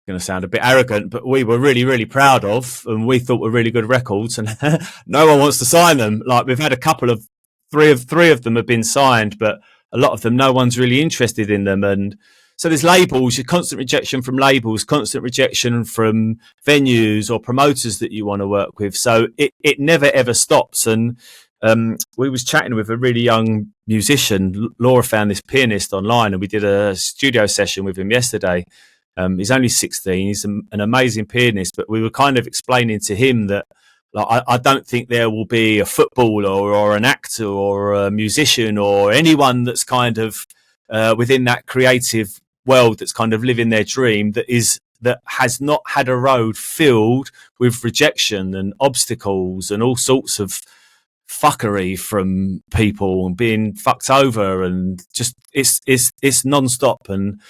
going to sound a bit arrogant, but we were really, really proud of, and we thought were really good records, and no one wants to sign them. Like, we've had a couple of three of them have been signed, but a lot of them, no one's really interested in them. And so there's labels, your constant rejection from labels, constant rejection from venues or promoters that you want to work with. So it never, ever stops. And we was chatting with a really young musician. Laura found this pianist online, and we did a studio session with him yesterday. He's only 16. He's an amazing pianist, but we were kind of explaining to him that, like, I don't think there will be a footballer or an actor or a musician or anyone that's kind of within that creative world that's kind of living their dream that has not had a road filled with rejection and obstacles and all sorts of fuckery from people and being fucked over, and just it's non-stop. And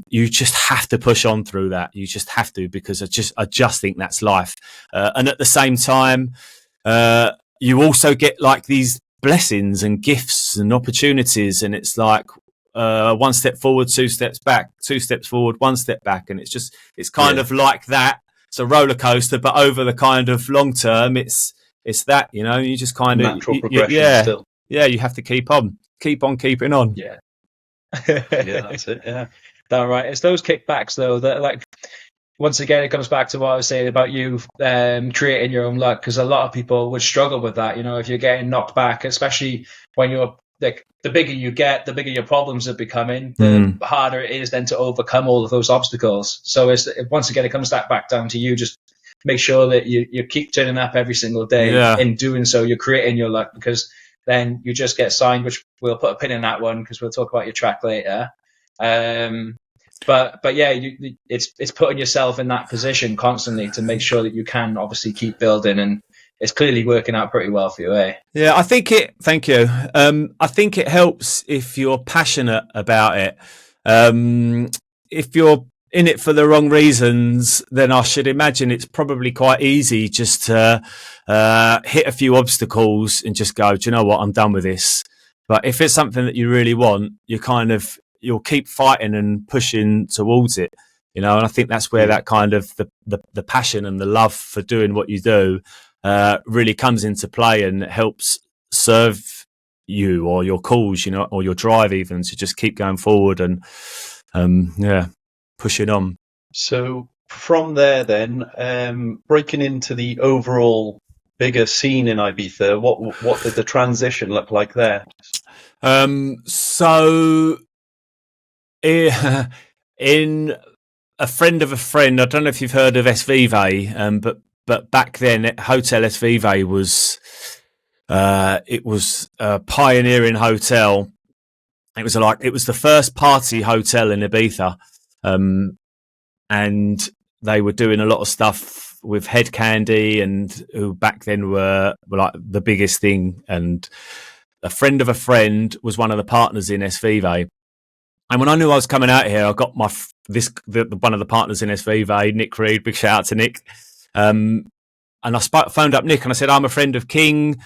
you just have to push on through that. You just have to, because I just think that's life. And at the same time, you also get like these blessings and gifts and opportunities, and it's like one step forward, two steps back, two steps forward, one step back, and it's kind of like that. It's a roller coaster, but over the kind of long term, it's that, you know, you just kind of natural progression. Still, you have to keep on keeping on. Yeah. Yeah, that's it. Yeah. Damn right. It's those kickbacks though that, like, once again, it comes back to what I was saying about you creating your own luck, because a lot of people would struggle with that. You know, if you're getting knocked back, especially when you're like, the bigger you get, the bigger your problems are becoming, the harder it is then to overcome all of those obstacles. So once again, it comes back down to you. Just make sure that you keep turning up every single day. Yeah. In doing so, you're creating your luck, because then you just get signed, which we'll put a pin in that one because we'll talk about your track later. But yeah, it's putting yourself in that position constantly to make sure that you can obviously keep building, and it's clearly working out pretty well for you, eh? Yeah, thank you. I think it helps if you're passionate about it. If you're in it for the wrong reasons, then I should imagine it's probably quite easy just to hit a few obstacles and just go, do you know what, I'm done with this. But if it's something that you really want, you'll keep fighting and pushing towards it, you know. And I think that's where that kind of the passion and the love for doing what you do really comes into play, and helps serve you or your cause, you know, or your drive even to just keep going forward and pushing on. So from there then, breaking into the overall bigger scene in Ibiza, what did the transition look like there? So in a friend of a friend, I don't know if you've heard of SVV, but back then Hotel SVV was a pioneering hotel. It was the first party hotel in Ibiza, and they were doing a lot of stuff with Head Candy, and who back then were like the biggest thing. And a friend of a friend was one of the partners in SVV. And when I knew I was coming out here, I got one of the partners in SVV, Nick Reed. Big shout out to Nick. And I phoned up Nick and I said, I'm a friend of King.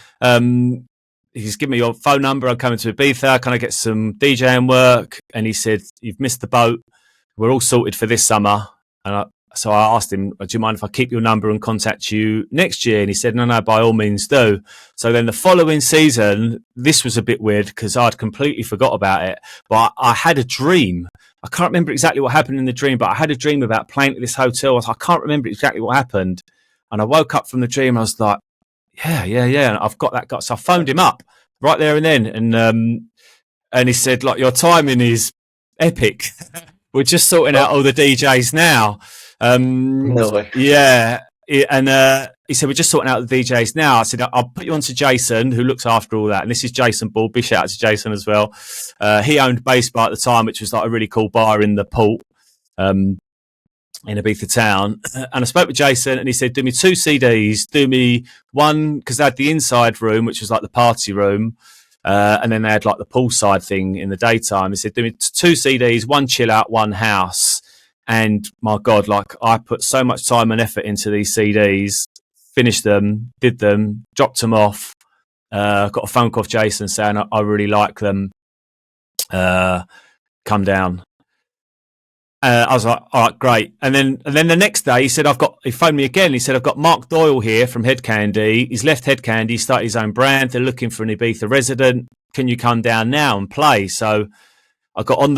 He's given me your phone number. I'm coming to Ibiza. Can I get some DJing work? And he said, you've missed the boat. We're all sorted for this summer. So I asked him, do you mind if I keep your number and contact you next year? And he said, no, by all means do. So then the following season, this was a bit weird because I'd completely forgot about it. But I had a dream. I can't remember exactly what happened in the dream, but I had a dream about playing at this hotel. I can't remember exactly what happened. And I woke up from the dream and I was like, yeah. And I've got that guy. So I phoned him up right there and then. And he said, like, your timing is epic. We're just sorting out all the DJs now. No way. Yeah. And he said, we're just sorting out the DJs now. I said, I'll put you on to Jason, who looks after all that. And this is Jason Ball. Big shout out to Jason as well. He owned Bass Bar at the time, which was like a really cool bar in the Port in Ibiza town. And I spoke with Jason and he said, do me 2 CDs. Do me one, because they had the inside room, which was like the party room. And then they had like the poolside thing in the daytime. He said, do me 2 CDs, 1 chill out, 1 house. And my God, like I put so much time and effort into these CDs, finished them, did them, dropped them off. Got a phone call off Jason saying, I really like them. Come down. I was like, all right, great. And then the next day he said, he phoned me again. He said, I've got Mark Doyle here from Head Candy. He's left Head Candy, started his own brand. They're looking for an Ibiza resident. Can you come down now and play? So I got on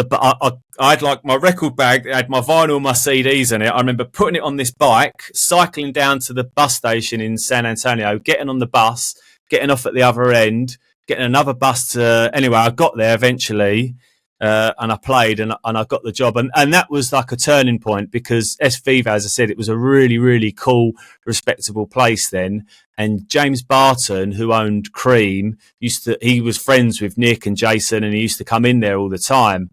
I had like my record bag that had my vinyl and my CDs in it. I remember putting it on this bike, cycling down to the bus station in San Antonio, getting on the bus, getting off at the other end, getting another bus anyway, I got there eventually. And I played and I got the job. And that was like a turning point because SVV, as I said, it was a really, really cool, respectable place then. And James Barton, who owned Cream, he was friends with Nick and Jason and he used to come in there all the time.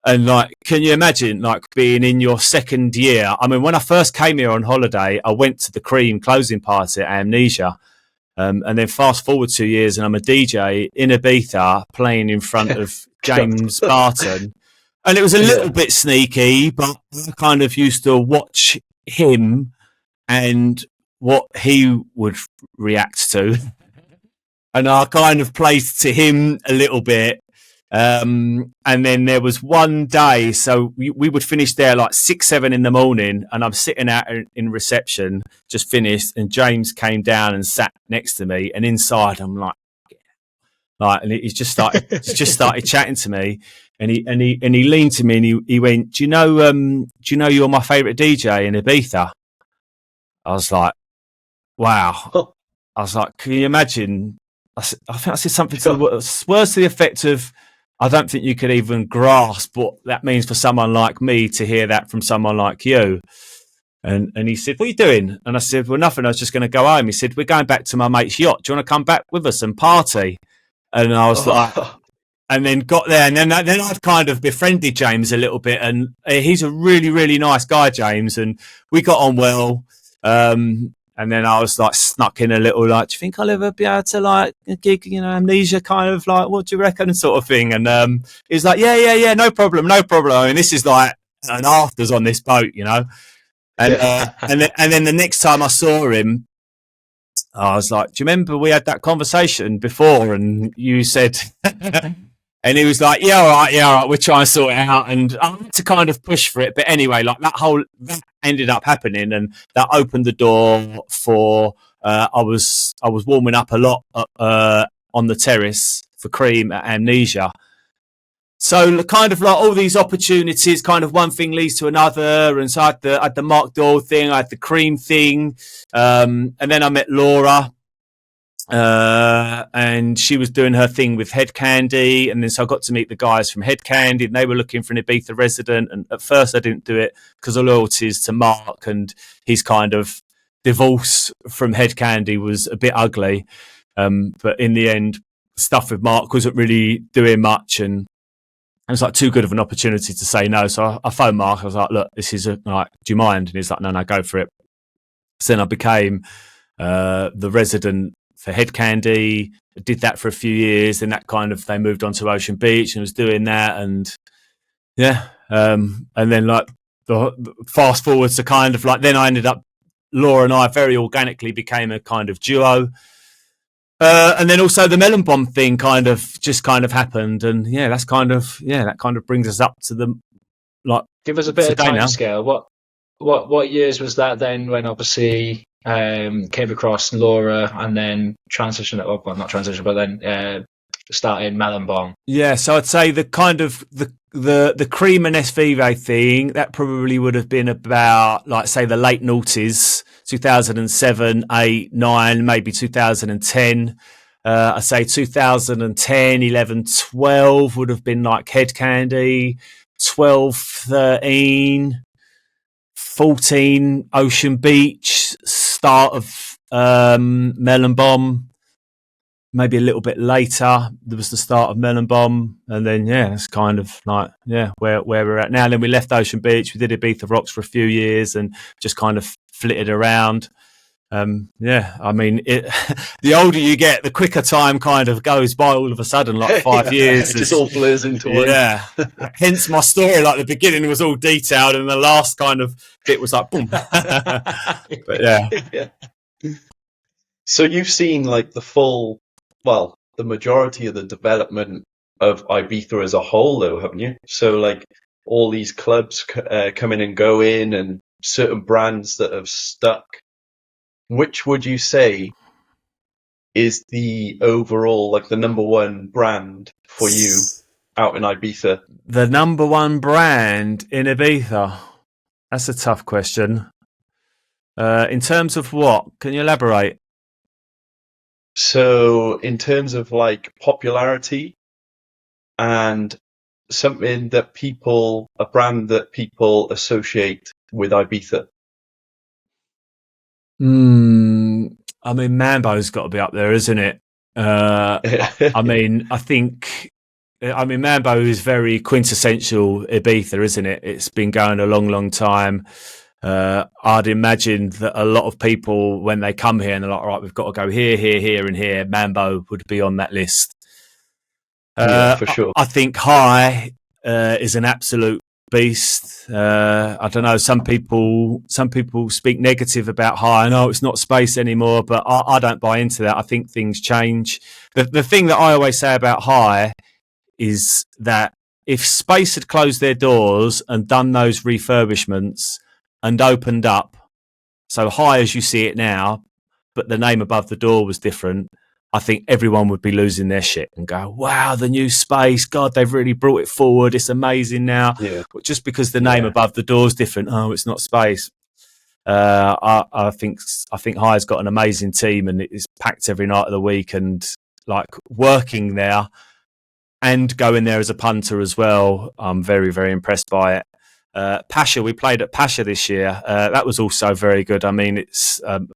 And like, can you imagine like being in your second year? I mean, when I first came here on holiday, I went to the Cream closing party at Amnesia. And then fast forward 2 years and I'm a DJ in Ibiza playing in front of James Barton. And it was a little bit sneaky, but I kind of used to watch him and what he would react to. And I kind of played to him a little bit. And then there was one day, so we would finish there like 6, 7 in the morning, and I'm sitting out in reception, just finished, and James came down and sat next to me, and inside I'm like, and he just started chatting to me, and he leaned to me and he went, do you know you're my favourite DJ in Ibiza? I was like, wow. I was like, can you imagine? I think I said something to words to the effect of, I don't think you could even grasp what that means for someone like me to hear that from someone like you. And he said, what are you doing? And I said, well, nothing. I was just going to go home. He said, we're going back to my mate's yacht. Do you want to come back with us and party? And I was like, and then got there. And then I'd kind of befriended James a little bit. And he's a really, really nice guy, James. And we got on well. And then I was like snuck in a little, like, do you think I'll ever be able to like a gig, Amnesia kind of like, what do you reckon sort of thing? And he was like, yeah, no problem. I mean, this is like an afters on this boat, And and then the next time I saw him, I was like, do you remember we had that conversation before? And you said, and he was like, yeah, all right, we're trying to sort it out. And I had to kind of push for it. But anyway, like that ended up happening, and that opened the door for, I was warming up a lot on the terrace for Cream at Amnesia. So kind of like all these opportunities, kind of one thing leads to another. And so I had the Mark Doyle thing, I had the Cream thing. And then I met Laura. And she was doing her thing with Head Candy, and then so I got to meet the guys from Head Candy, and they were looking for an Ibiza resident. And at first I didn't do it because of loyalties to Mark, and his kind of divorce from Head Candy was a bit ugly. But in the end, stuff with Mark wasn't really doing much, and it was like too good of an opportunity to say no. So I phoned Mark. I was like, look, this is like, do you mind? And he's like, no, go for it. So then I became the resident for Head Candy. I did that for a few years. Then they moved on to Ocean Beach and was doing that. And and then like the fast forwards to kind of like, then I ended up, Laura and I very organically became a kind of duo. And then also the Melon Bomb thing kind of happened. And that kind of brings us up to the, like, give us a bit of today time now. scale. What years was that then, when obviously came across Laura and then started Melon Bomb? Yeah, so I'd say the kind of the Cream and SV thing, that probably would have been about, like, say, the late noughties, 2007, 8, 9, maybe 2010. I say 2010, 11, 12 would have been like Head Candy, 12, 13, 14, Ocean Beach, start of Melon Bomb. Maybe a little bit later, there was the start of Melon Bomb, and then it's kind of like where we're at now. And then we left Ocean Beach, we did Ibiza Rocks for a few years, and just kind of flitted around. I mean, the older you get, the quicker time kind of goes by. All of a sudden, like 5 years, it just all blurs into one. Yeah. Hence my story. Like, the beginning was all detailed, and the last kind of bit was like boom. But yeah. So you've seen like the majority of the development of Ibiza as a whole, though, haven't you? So like all these clubs coming and going, and certain brands that have stuck. Which would you say is the overall, like, the number one brand for you out in Ibiza? The number one brand in Ibiza? That's a tough question. In terms of what? Can you elaborate? So in terms of like popularity and something that a brand that people associate with Ibiza. I mean, Mambo's got to be up there, isn't it? I mean, Mambo is very quintessential Ibiza, isn't it? It's been going a long, long time. I'd imagine that a lot of people, when they come here and they're like, all right, we've got to go here, here, here, and here, Mambo would be on that list. For sure. I think High is an absolute beast. I don't know. Some people speak negative about High. I know it's not space anymore, but I don't buy into that. I think things change. The thing that I always say about High is that if Space had closed their doors and done those refurbishments and opened up, so High as you see it now, but the name above the door was different, I think everyone would be losing their shit and go, wow, the new Space, God, they've really brought it forward. It's amazing now. Yeah. But just because the name above the door is different, oh, it's not Space. I think High's got an amazing team, and it's packed every night of the week, and like working there and going there as a punter as well. I'm very, very impressed by it. Pasha, we played at Pasha this year. That was also very good. I mean,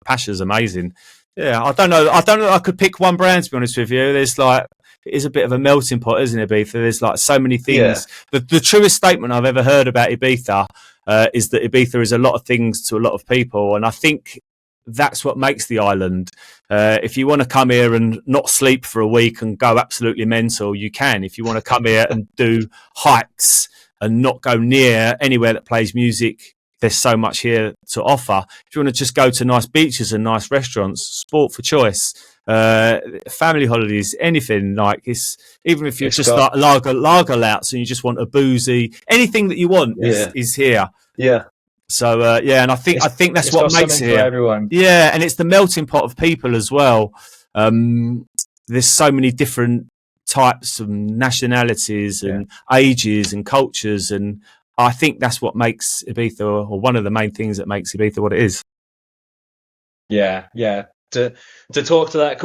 Pasha's amazing. Yeah, I don't know. I could pick one brand, to be honest with you. There's like, it is a bit of a melting pot, isn't it, Ibiza? There's like so many things. Yeah. The truest statement I've ever heard about Ibiza is that Ibiza is a lot of things to a lot of people, and I think that's what makes the island. If you want to come here and not sleep for a week and go absolutely mental, you can. If you want to come here and do hikes and not go near anywhere that plays music, there's so much here to offer. If you want to just go to nice beaches and nice restaurants, sport for choice, family holidays, anything, like it's, even if you're like lager louts and you just want a boozy, anything that you want is here. Yeah. So and I think that's what makes it here. For everyone. Yeah, and it's the melting pot of people as well. There's so many different types of nationalities and ages and cultures, and I think that's what makes Ibiza, or one of the main things that makes Ibiza what it is. Yeah. To talk to that,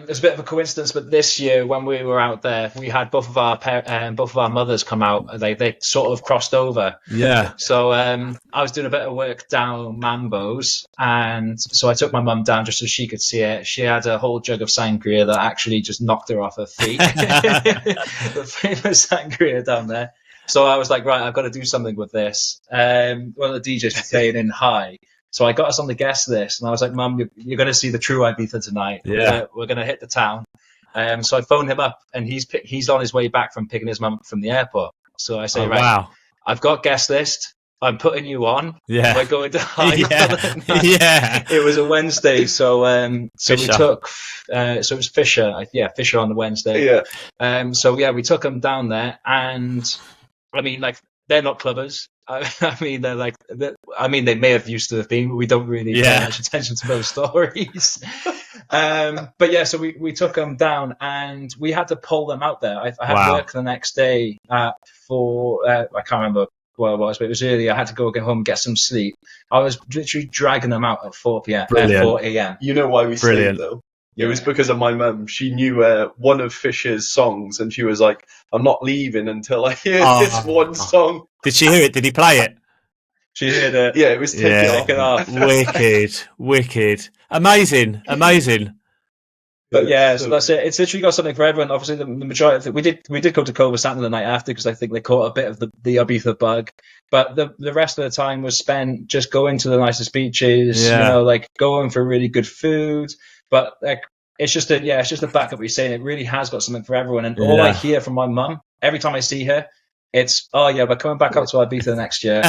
it's a bit of a coincidence, but this year when we were out there, we had both of our mothers come out. They sort of crossed over. Yeah. So I was doing a bit of work down Mambo's, and so I took my mum down just so she could see it. She had a whole jug of sangria that actually just knocked her off her feet. The famous sangria down there. So I was like, right, I've got to do something with this. One of the DJs was playing in High. So I got us on the guest list, and I was like, Mum, you're going to see the true Ibiza tonight. Yeah. We're going to hit the town. So I phoned him up, and he's on his way back from picking his mum from the airport. So I say, right, wow. I've got guest list. I'm putting you on. Yeah. We're going to High Melon. Yeah. It was a Wednesday, so we Fisher. took. So it was Fisher. Fisher on the Wednesday. Yeah. So we took them down there, and I mean, like, they're not clubbers. I mean, they're like, they may have used to have been, but we don't really pay much attention to those stories. But yeah, so we took them down, and we had to pull them out there. I had work the next day for I can't remember what it was, but it was early. I had to get home and get some sleep. I was literally dragging them out at 4 a.m. You know why we stayed though? It was because of my mum. She knew one of Fisher's songs, and she was like, I'm not leaving until I hear this one song. Did she hear it? Did he play it? She heard it. Yeah, it was Take It Off. Wicked. Amazing. But yeah, so that's it. It's literally got something for everyone. Obviously, the majority of it, we did go to Cobra Santa the night after, because I think they caught a bit of the Ibiza bug. But the rest of the time was spent just going to the nicest beaches, like going for really good food. But like, it's just a backup. What you're saying, it really has got something for everyone. And all I hear from my mum every time I see her, it's, oh yeah, we're coming back up to Ibiza next year.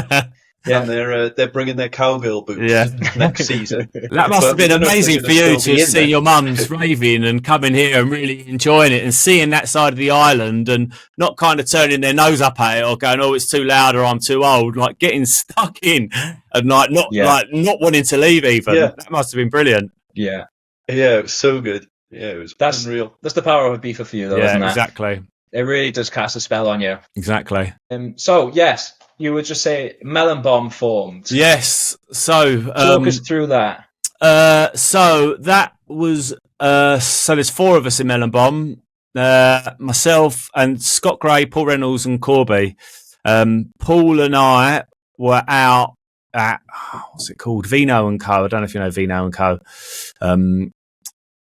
Yeah, and they're bringing their cowgirl boots next season. That must have been amazing for you to see your mums raving and coming here and really enjoying it and seeing that side of the island and not kind of turning their nose up at it or going, oh, it's too loud or I'm too old, like getting stuck in and like not wanting to leave even. Yeah. That must have been brilliant. Yeah. Yeah, it was so good. Yeah, it was unreal. That's the power of Ibiza for you, though, isn't it? Exactly. It really does cast a spell on you. Exactly. So, yes, you would just say Melon Bomb formed. Yes. So talk us through that. So that was so there's 4 of us in Melon Bomb. Myself and Scott Gray, Paul Reynolds, and Corby. Paul and I were out at what's it called? Vino and Co. I don't know if you know Vino and Co.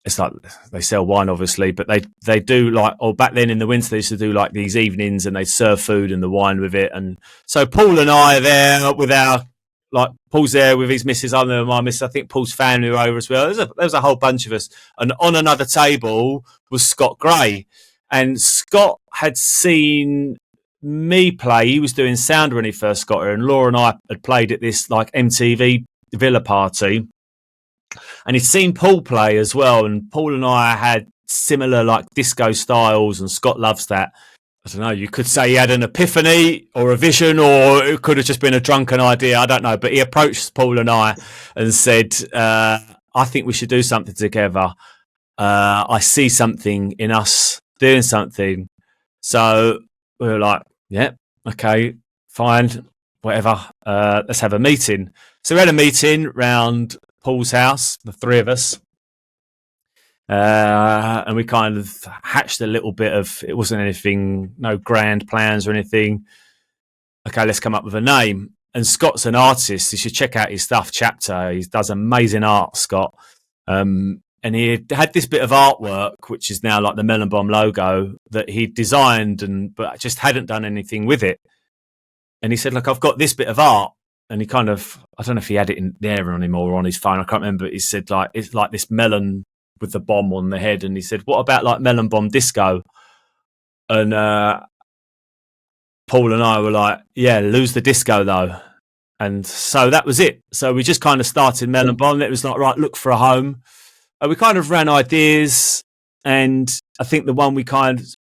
It's like they sell wine, obviously, but they do like, or back then in the winter they used to do like these evenings and they serve food and the wine with it. And so Paul and I are there with Paul's there with his missus, I'm there with my missus. I think Paul's family were over as well. There was a whole bunch of us. And on another table was Scott Gray. And Scott had seen me play. He was doing sound when he first got here, and Laura and I had played at this like MTV villa party. And he'd seen Paul play as well, and Paul and I had similar like disco styles, and Scott loves that. I don't know, you could say he had an epiphany or a vision, or it could have just been a drunken idea, I don't know. But he approached Paul and I and said, I think we should do something together. I see something in us doing something. So we were like, yeah, okay, fine, whatever, let's have a meeting. So we had a meeting round Paul's house, the 3 of us, and we kind of hatched a little bit of, it wasn't anything, no grand plans or anything. Okay, let's come up with a name. And Scott's an artist. You should check out his stuff, Chapter. He does amazing art, Scott. And he had this bit of artwork, which is now like the Melon Bomb logo, that he designed, but just hadn't done anything with it. And he said, look, I've got this bit of art. And he kind of, I don't know if he had it in there anymore or on his phone, I can't remember. He said, like, it's like this melon with the bomb on the head. And he said, what about like Melon Bomb Disco? And Paul and I were like, yeah, lose the disco though. And so that was it. So we just kind of started Melon Bomb. It was like, right, look for a home. And we kind of ran ideas. And I think the one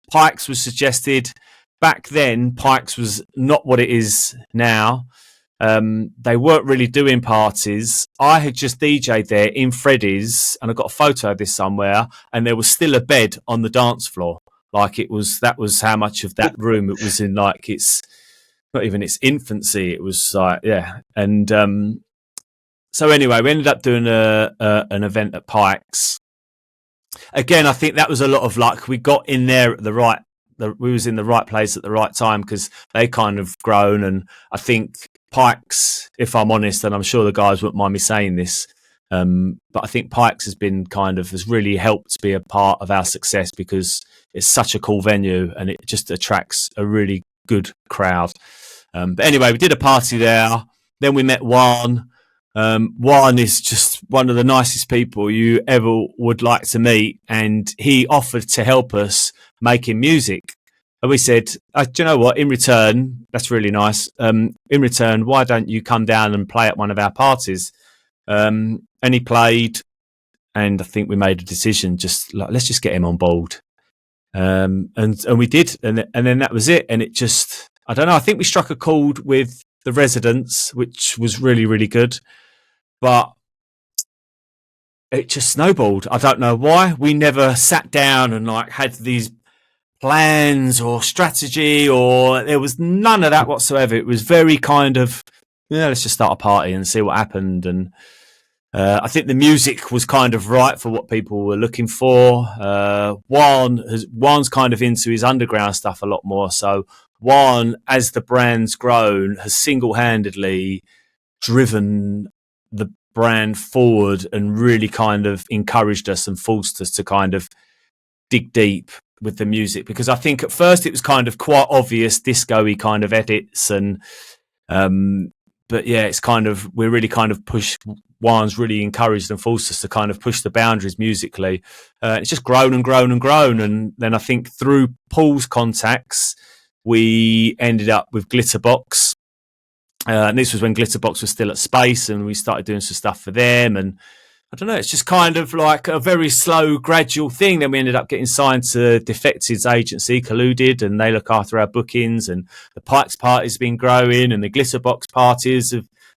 Pikes was suggested. Back then, Pikes was not what it is now. They weren't really doing parties. I had just DJ'd there in Freddy's, and I got a photo of this somewhere, and there was still a bed on the dance floor. Like that was how much of that room it was in, like it's not even its infancy. It was like, yeah. And so anyway, we ended up doing an event at Pikes. Again, I think that was a lot of luck. We got in there at we was in the right place at the right time, because they kind of grown, and I think Pikes, if I'm honest, and I'm sure the guys wouldn't mind me saying this, but I think Pikes has really helped be a part of our success, because it's such a cool venue and it just attracts a really good crowd. But anyway, we did a party there. Then we met Juan. One is just one of the nicest people you ever would like to meet, and he offered to help us making music. And we said, do you know what? In return, that's really nice. In return, why don't you come down and play at one of our parties? And he played, and I think we made a decision, just like, let's just get him on board. And we did, and then that was it. And it just, I don't know. I think we struck a chord with the residents, which was really, really good. But it just snowballed. I don't know why. We never sat down and like had these plans or strategy, or there was none of that whatsoever. It was very kind of, let's just start a party and see what happened. And I think the music was kind of right for what people were looking for. Juan's kind of into his underground stuff a lot more. So Juan, as the brand's grown, has single-handedly driven the brand forward and really kind of encouraged us and forced us to kind of dig deep with the music, because I think at first it was kind of quite obvious disco-y kind of edits, and but yeah, it's kind of, we're really kind of pushed. Juan's really encouraged and forced us to kind of push the boundaries musically. It's just grown and grown and grown, and then I think through Paul's contacts we ended up with Glitterbox, and this was when Glitterbox was still at Space, and we started doing some stuff for them. And I don't know, it's just kind of like a very slow, gradual thing. Then we ended up getting signed to Defected's agency, Colluded, and they look after our bookings. And the Pikes party's been growing, and the Glitterbox parties,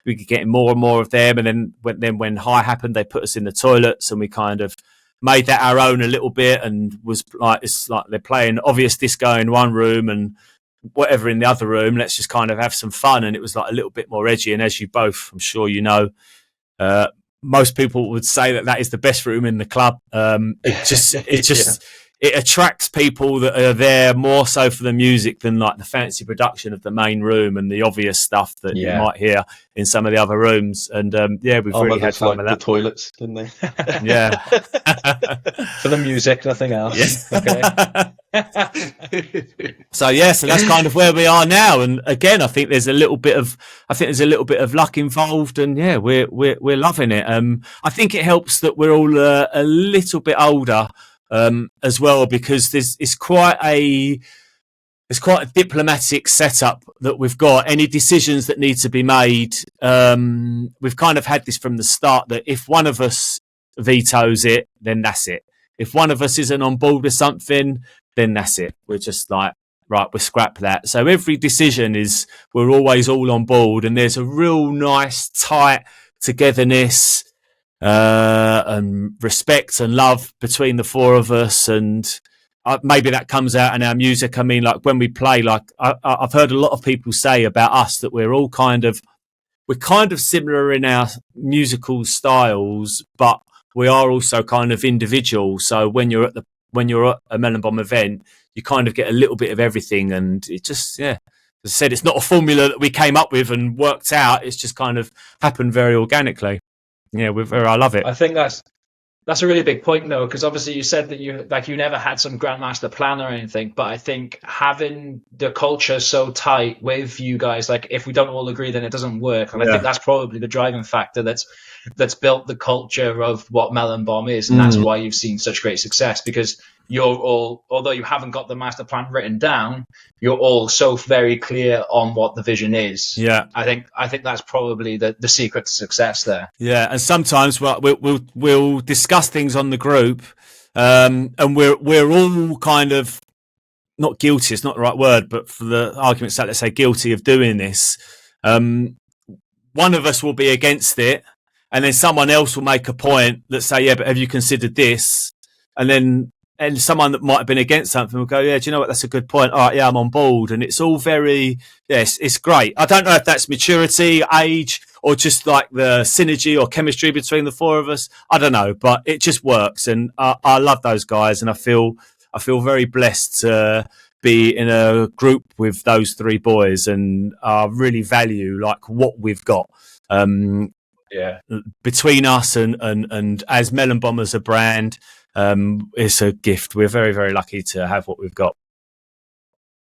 we could get more and more of them. And then when High happened, they put us in the toilets, and we kind of made that our own a little bit, and was like, it's like they're playing obvious disco in one room and whatever in the other room. Let's just kind of have some fun. And it was like a little bit more edgy. And as you both, I'm sure you know, most people would say that is the best room in the club. It attracts people that are there more so for the music than like the fancy production of the main room and the obvious stuff that you might hear in some of the other rooms. And we've really had fun with that. The toilets, didn't they? Yeah. For the music, nothing else. Yes. Okay. So that's kind of where we are now. And again, I think there's a little bit of luck involved, and we're loving it. I think it helps that we're all a little bit older as well, because it's quite a diplomatic setup that we've got. Any decisions that need to be made, we've kind of had this from the start, that if one of us vetoes it, then that's it. If one of us isn't on board with something, then that's it. We're just like, right, we'll scrap that. So every decision we're always all on board, and there's a real nice, tight togetherness and respect and love between the four of us. And maybe that comes out in our music. I mean, like when we play, like I've heard a lot of people say about us that we're kind of similar in our musical styles, but we are also kind of individual. So when you're at a Melon Bomb event, you kind of get a little bit of everything. And it just, as I said, it's not a formula that we came up with and worked out. It's just kind of happened very organically. Yeah, I love it. I think that's a really big point, though, because obviously you said that you never had some grandmaster plan or anything, but I think having the culture so tight with you guys, like if we don't all agree, then it doesn't work. And I think that's probably the driving factor that's built the culture of what Melon Bomb is, and that's why you've seen such great success, because you're all, although you haven't got the master plan written down, you're all so very clear on what the vision is. Yeah, I think that's probably the secret to success there. Yeah, and sometimes we'll discuss things on the group, and we're all kind of not guilty. It's not the right word, but for the argument's sake, let's say guilty of doing this. One of us will be against it, and then someone else will make a point that say, "Yeah, but have you considered this?" And someone that might have been against something will go, "Yeah, do you know what? That's a good point. All right, yeah, I'm on board." And it's all very, it's great. I don't know if that's maturity, age, or just like the synergy or chemistry between the four of us. I don't know, but it just works. And I love those guys, and I feel very blessed to be in a group with those three boys, and I really value like what we've got. Between us and as Melon Bomb as a brand, it's a gift. We're very, very lucky to have what we've got.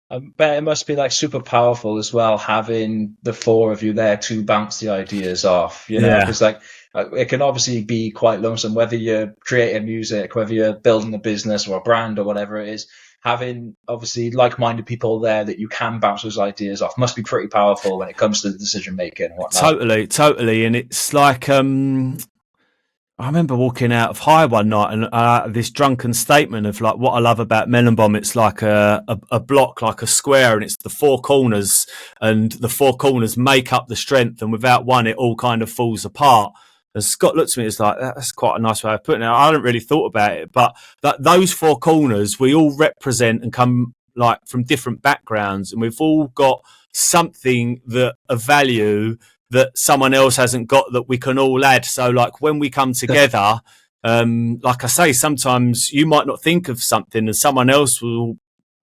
I bet it must be like super powerful as well, having the four of you there to bounce the ideas off, you know, Yeah. because like it can obviously be quite lonesome, whether you're creating music, whether you're building a business or a brand or whatever it is. Having obviously like-minded people there that you can bounce those ideas off must be pretty powerful when it comes to the decision making and whatnot. Totally. And it's like, I remember walking out of High one night and this drunken statement of like what I love about Melon. It's like a block, like a square, and it's the four corners, and the four corners make up the strength, and without one, it all kind of falls apart. And Scott looked at me, it's like, that's quite a nice way of putting it. I hadn't really thought about it, but those four corners, we all represent and come like from different backgrounds, and we've all got something that of value that someone else hasn't got that we can all add. So like when we come together, like I say, sometimes you might not think of something and someone else will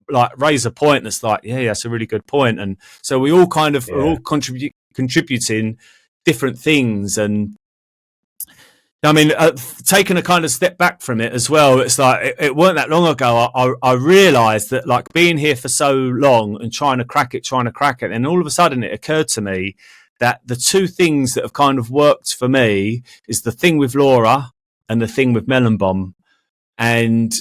like raise a point that's like, yeah, that's a really good point. And so we all kind of are all contributing different things. And I mean, taking a kind of step back from it as well, it's like it weren't that long ago. I realised that like being here for so long and trying to crack it, and all of a sudden it occurred to me that the two things that have kind of worked for me is the thing with Laura and the thing with Melon. And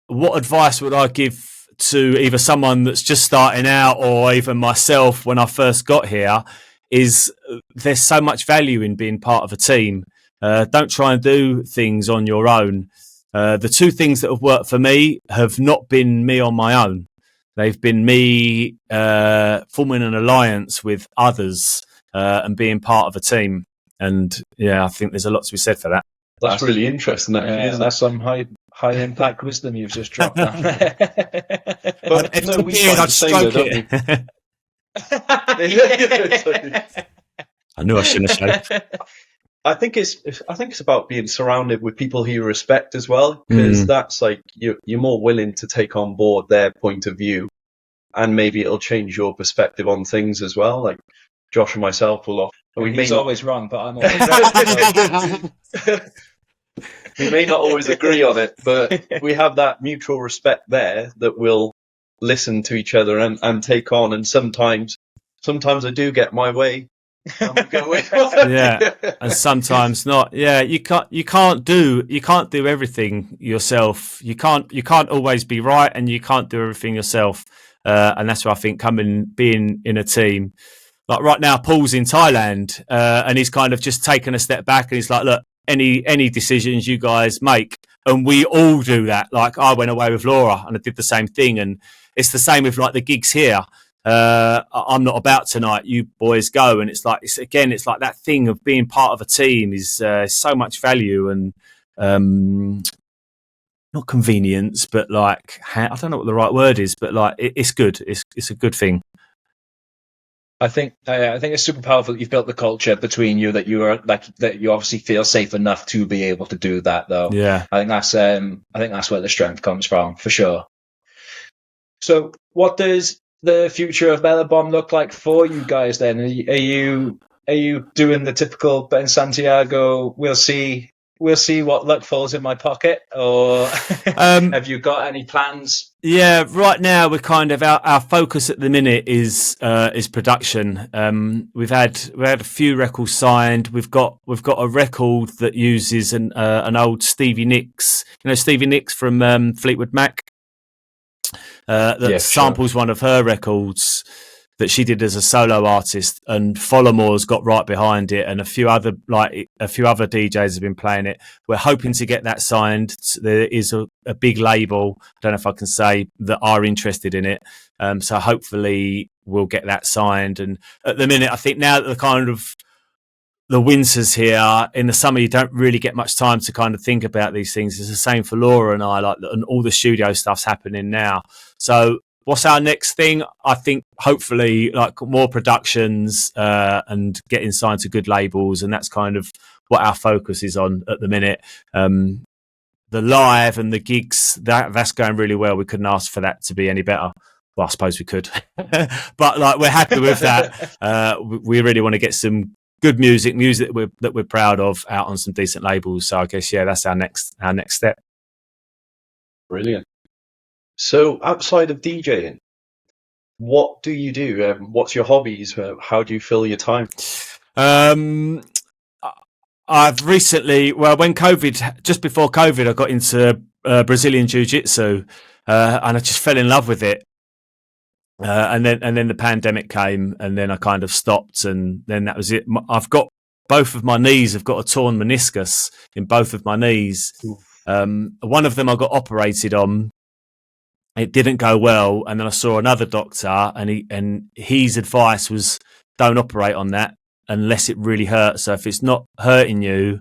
what advice would I give to either someone that's just starting out or even myself when I first got here is there's so much value in being part of a team. Don't try and do things on your own. The two things that have worked for me have not been me on my own. They've been me forming an alliance with others and being part of a team. And yeah, I think there's a lot to be said for that. That's really interesting, actually. Yeah, that's some high impact wisdom you've just dropped down. But If no, I'm we being, find I'd the same, stroke though, it. don't we? I knew I shouldn't have said. I think it's about being surrounded with people who you respect as well, because that's like you're more willing to take on board their point of view, and maybe it'll change your perspective on things as well. Like Josh and myself will. He's always wrong, but I'm always right. We may not always agree on it, but we have that mutual respect there that we'll listen to each other and take on. And sometimes I do get my way. Yeah, and sometimes not. Yeah, you can't do everything yourself. You can't always be right, and you can't do everything yourself. And that's why I think being in a team. Like right now, Paul's in Thailand, and he's kind of just taken a step back, and he's like, look, any decisions you guys make, and we all do that. Like I went away with Laura, and I did the same thing, and it's the same with like the gigs here. I'm not about tonight, you boys go. And it's like that thing of being part of a team is so much value, and not convenience, but like I don't know what the right word is, but like it's good. It's a good thing. I think it's super powerful that you've built the culture between you that you obviously feel safe enough to be able to do that, though. Yeah, I think that's where the strength comes from, for sure. So what does the future of Melon look like for you guys then? Are you doing the typical Ben Santiago, we'll see what luck falls in my pocket, or have you got any plans? Yeah, right now we're kind of our focus at the minute is production. We've had a few records signed. We've got a record that uses an old Stevie Nicks, Stevie Nicks from Fleetwood Mac. That samples one of her records that she did as a solo artist, and Follamore's got right behind it, and a few other DJs have been playing it. We're hoping to get that signed. There is a big label, I don't know if I can say, that are interested in it. So hopefully we'll get that signed. And at the minute, I think now that the winter's here, in the summer you don't really get much time to kind of think about these things. It's the same for Laura and I, and all the studio stuff's happening now. So what's our next thing? I think hopefully like more productions and getting signed to good labels, and that's kind of what our focus is on at the minute. The live and the gigs, that's going really well. We couldn't ask for that to be any better. Well, I suppose we could, but like we're happy with that. We really want to get some good music that we're proud of out on some decent labels. So I guess that's our next step. Brilliant. So outside of DJing, what do you do? What's your hobbies? How do you fill your time? I've recently, when just before COVID, I got into Brazilian Jiu-Jitsu, and I just fell in love with it. And then the pandemic came, and then I kind of stopped, and then that was it. I've got both of my knees. I've got a torn meniscus in both of my knees. One of them I got operated on. It didn't go well, and then I saw another doctor, and his advice was don't operate on that unless it really hurts. So if it's not hurting you,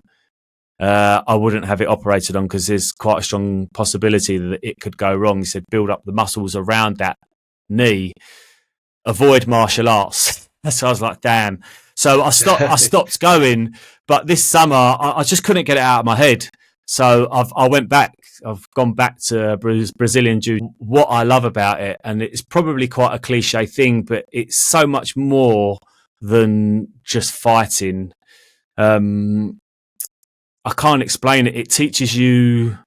I wouldn't have it operated on, because there's quite a strong possibility that it could go wrong. He said build up the muscles around that knee, avoid martial arts. So I was like, damn. So I stopped going, but this summer I just couldn't get it out of my head. So I went back. I've gone back to Brazilian Jiu. What I love about it, and it's probably quite a cliche thing, but it's so much more than just fighting. I can't explain it. It teaches you,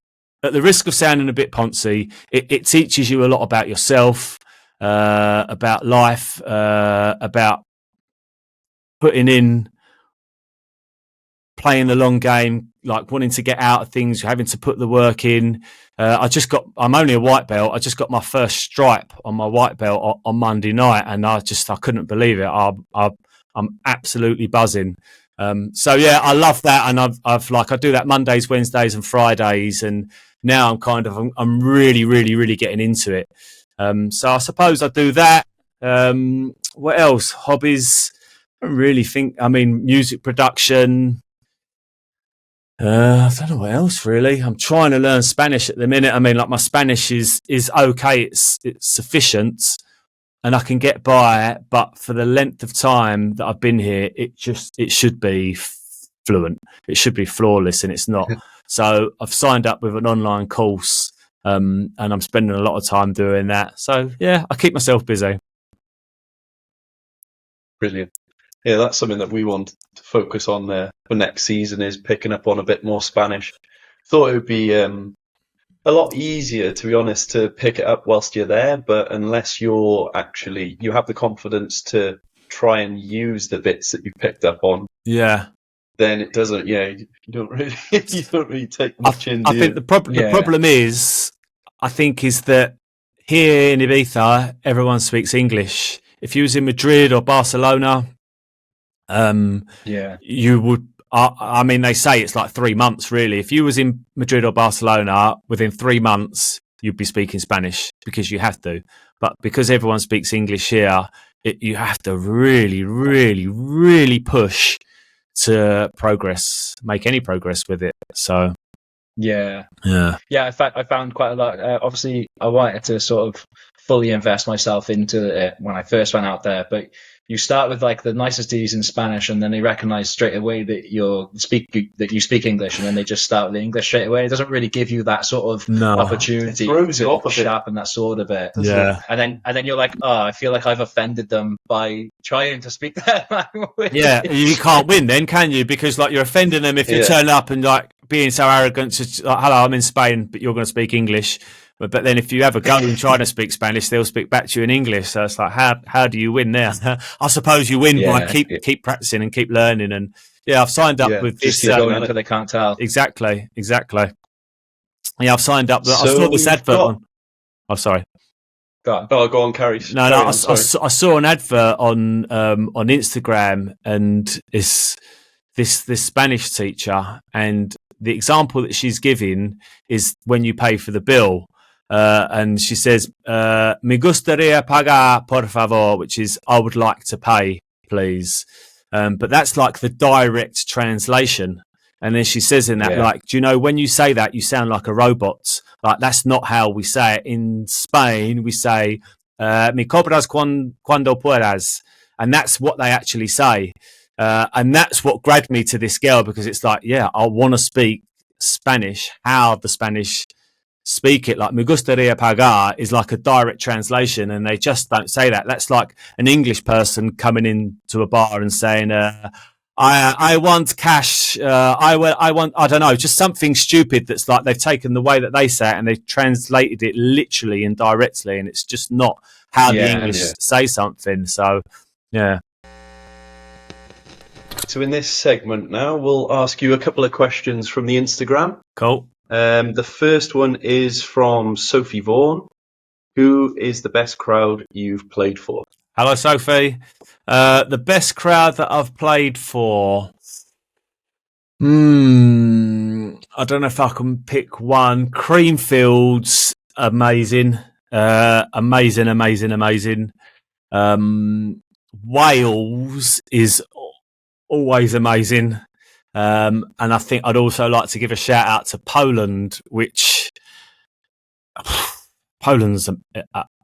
at the risk of sounding a bit poncy, it teaches you a lot about yourself, about life, about putting in, playing the long game, like wanting to get out of things, having to put the work in. I'm only a white belt. I just got my first stripe on my white belt on Monday night, and I couldn't believe it. I'm absolutely buzzing. So yeah, I love that, and I do that Mondays, Wednesdays, and Fridays, and now I'm really, really, really getting into it. So I suppose I do that. What else? Hobbies? I don't really think. I mean, music production. I don't know what else really. I'm trying to learn Spanish at the minute. I mean, like, my Spanish is okay. It's sufficient, and I can get by. But for the length of time that I've been here, it should be fluent. It should be flawless, and it's not. So I've signed up with an online course, and I'm spending a lot of time doing that. So yeah, I keep myself busy. Brilliant. Yeah, that's something that we want to focus on there for next season, is picking up on a bit more Spanish. Thought it would be a lot easier, to be honest, to pick it up whilst you're there, but unless you have the confidence to try and use the bits that you picked up on, then it doesn't. Yeah, you don't really take much in. I think the problem is that here in Ibiza, everyone speaks English. If you was in Madrid or Barcelona, you would. I mean, they say it's like 3 months, really. If you was in Madrid or Barcelona, within 3 months, you'd be speaking Spanish, because you have to. But because everyone speaks English here, you have to really, really, really push to make any progress with it. So yeah. I found quite a lot. Obviously, I wanted to sort of fully invest myself into it when I first went out there, but you start with like the niceties in Spanish, and then they recognize straight away that you speak English, and then they just start with the English straight away. It doesn't really give you that sort of opportunity to sharpen that sword a bit. And then you're like, oh, I feel like I've offended them by trying to speak their language. Yeah, you can't win then, can you? Because like, you're offending them if you turn up and like being so arrogant to, like, hello, I'm in Spain, but you're going to speak English. But then if you have a go and try to speak Spanish, they'll speak back to you in English. So it's like, how do you win there? I suppose you win by keep practicing and keep learning. And yeah, I've signed up with this. Going until they can't tell. Exactly. Yeah, I've signed up. I saw this advert on. Oh, sorry. Go on, Carrie. No. I saw an advert on Instagram, and it's this Spanish teacher, and the example that she's giving is when you pay for the bill. And she says, "Me gustaría pagar, por favor," which is, I would like to pay, please. But that's like the direct translation. And then she says in that, like, do you know, when you say that, you sound like a robot. Like, that's not how we say it. In Spain, we say, "Me cobras cuando puedas." And that's what they actually say. And that's what grabbed me to this girl, because it's like, yeah, I want to speak Spanish, how the Spanish speak it. Like, me gustaría pagar is like a direct translation, and they just don't say that. That's like an English person coming into a bar and saying, I want cash. I want, I don't know, just something stupid that's like they've taken the way that they say it and they've translated it literally and directly, and it's just not how the English say something. So, yeah. So in this segment now, we'll ask you a couple of questions from the Instagram. Cool. The first one is from Sophie Vaughan. Who is the best crowd you've played for? Hello, Sophie. The best crowd that I've played for. I don't know if I can pick one. Creamfield's amazing. Amazing. Wales is always amazing. And I think I'd also like to give a shout out to Poland, which Poland's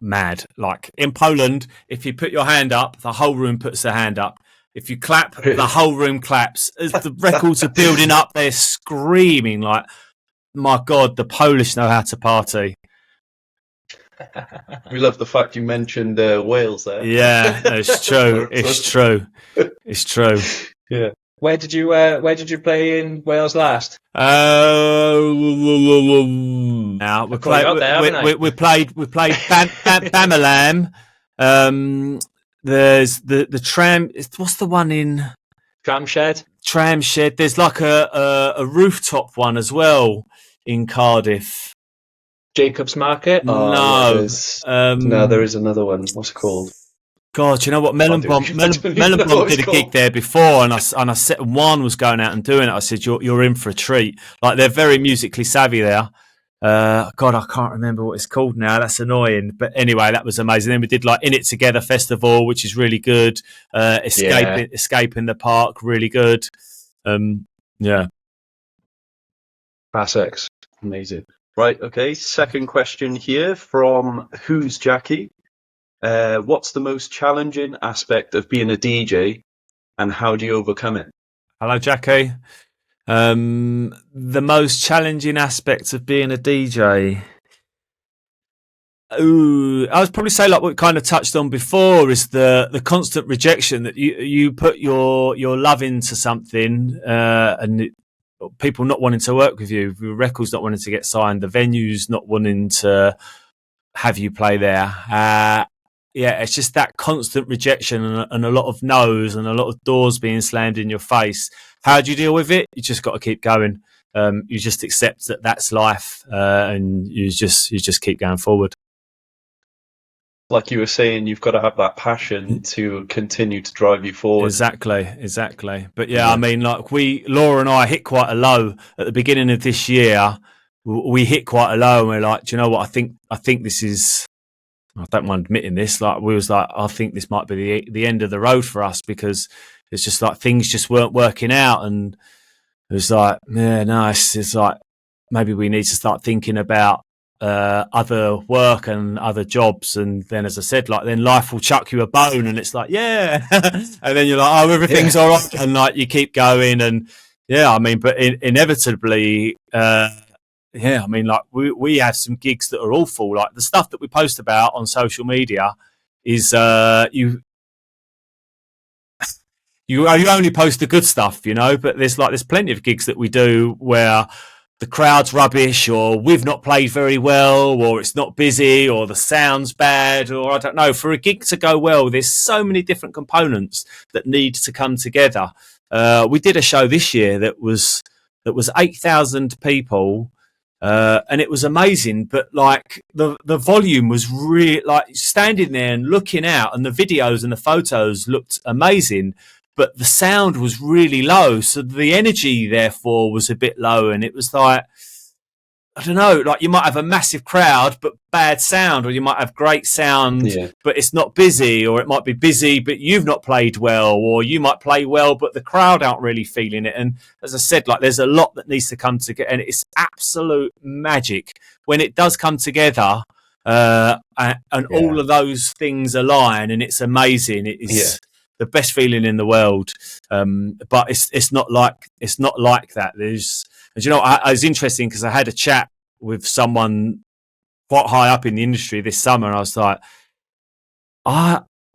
mad. Like in Poland, if you put your hand up, the whole room puts their hand up. If you clap, the whole room claps. As the records are building up, they're screaming like, my God, the Polish know how to party. We love the fact you mentioned Wales there. Yeah, it's true. It's true. Yeah. Where did you play in Wales last? Now we played Bamalam. There's the tram. What's the one in Tramshed? Tramshed. There's like a rooftop one as well in Cardiff. Jacob's Market? No, no, there is another one. What's it called? God, you know what? Melon Bomb did a gig there before, and I said one was going out and doing it. I said, "You're in for a treat." Like they're very musically savvy there. God, I can't remember what it's called now. That's annoying. But anyway, that was amazing. Then we did like In It Together Festival, which is really good. Escape in the Park, really good. Yeah. Classics. Amazing. Right. Okay. Second question here from Who's Jackie? What's the most challenging aspect of being a DJ, and how do you overcome it? Hello, Jackie. The most challenging aspects of being a DJ. I would probably say like what we kind of touched on before is the constant rejection that you put your love into something, and people not wanting to work with you, the records not wanting to get signed, the venues not wanting to have you play there. Yeah, it's just that constant rejection and a lot of no's and a lot of doors being slammed in your face. How do you deal with it? You just got to keep going. You just accept that that's life, and you just keep going forward. Like you were saying, you've got to have that passion to continue to drive you forward. Exactly. But yeah, I mean, like Laura and I hit quite a low at the beginning of this year. We hit quite a low, and we're like, do you know what? I think this is. I don't mind admitting this. Like we was like, I think this might be the end of the road for us, because it's just like things just weren't working out, and it was like, yeah, no, it's like maybe we need to start thinking about other work and other jobs. And then, as I said, like then life will chuck you a bone, and it's like, yeah, and then you're like, oh, everything's all right, and like you keep going, and yeah, I mean, but inevitably. Yeah, I mean, like we have some gigs that are awful. Like the stuff that we post about on social media is you only post the good stuff, you know. But there's plenty of gigs that we do where the crowd's rubbish, or we've not played very well, or it's not busy, or the sound's bad, or I don't know. For a gig to go well, there's so many different components that need to come together. We did a show this year that was 8,000 people. And it was amazing, but like the volume was really like standing there and looking out, and the videos and the photos looked amazing, but the sound was really low. So the energy therefore was a bit low, and it was like, I don't know, like you might have a massive crowd, but bad sound, or you might have great sound, but it's not busy, or it might be busy, but you've not played well, or you might play well, but the crowd aren't really feeling it. And as I said, like there's a lot that needs to come together, and it's absolute magic when it does come together, and all of those things align, and it's amazing. It is the best feeling in the world. But it's not like that. And you know, it's interesting because I had a chat with someone quite high up in the industry this summer, and I was like,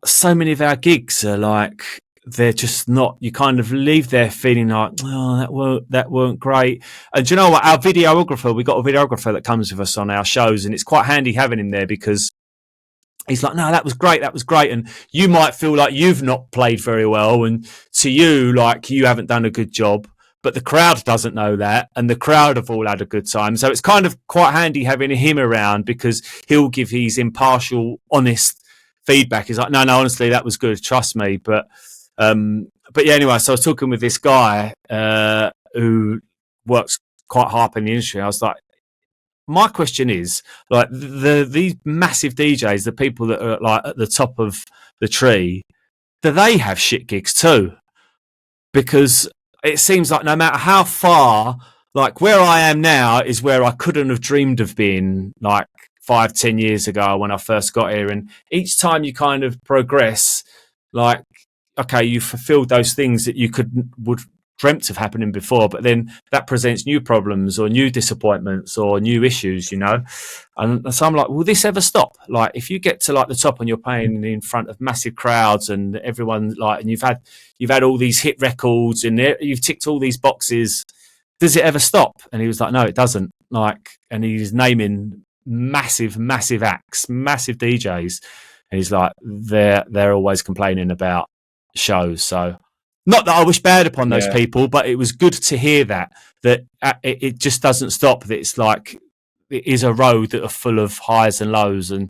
so many of our gigs are like they're just not. You kind of leave there feeling like, oh, that weren't great. And do you know what? Our videographer, we got a videographer that comes with us on our shows, and it's quite handy having him there because he's like, no, that was great. And you might feel like you've not played very well, and to you, like you haven't done a good job. But the crowd doesn't know that, and the crowd have all had a good time. So it's kind of quite handy having him around because he'll give his impartial, honest feedback. He's like, no, honestly, that was good. Trust me. But yeah, anyway, so I was talking with this guy who works quite hard in the industry. I was like, my question is, like, these massive DJs, the people that are like at the top of the tree, do they have shit gigs too? Because it seems like no matter how far, like where I am now is where I couldn't have dreamed of being like 5-10 years ago when I first got here. And each time you kind of progress, like, okay, you fulfilled those things that you would dreamt of happening before, but then that presents new problems or new disappointments or new issues, you know? And so I'm like, will this ever stop? Like, if you get to like the top and you're playing in front of massive crowds and everyone like, and you've had all these hit records and you've ticked all these boxes, does it ever stop? And he was like, no, it doesn't. Like, and he's naming massive acts, massive DJs. And he's like, they're always complaining about shows. So not that I wish bad upon those people, but it was good to hear that it just doesn't stop. That it's like, it is a road that are full of highs and lows. And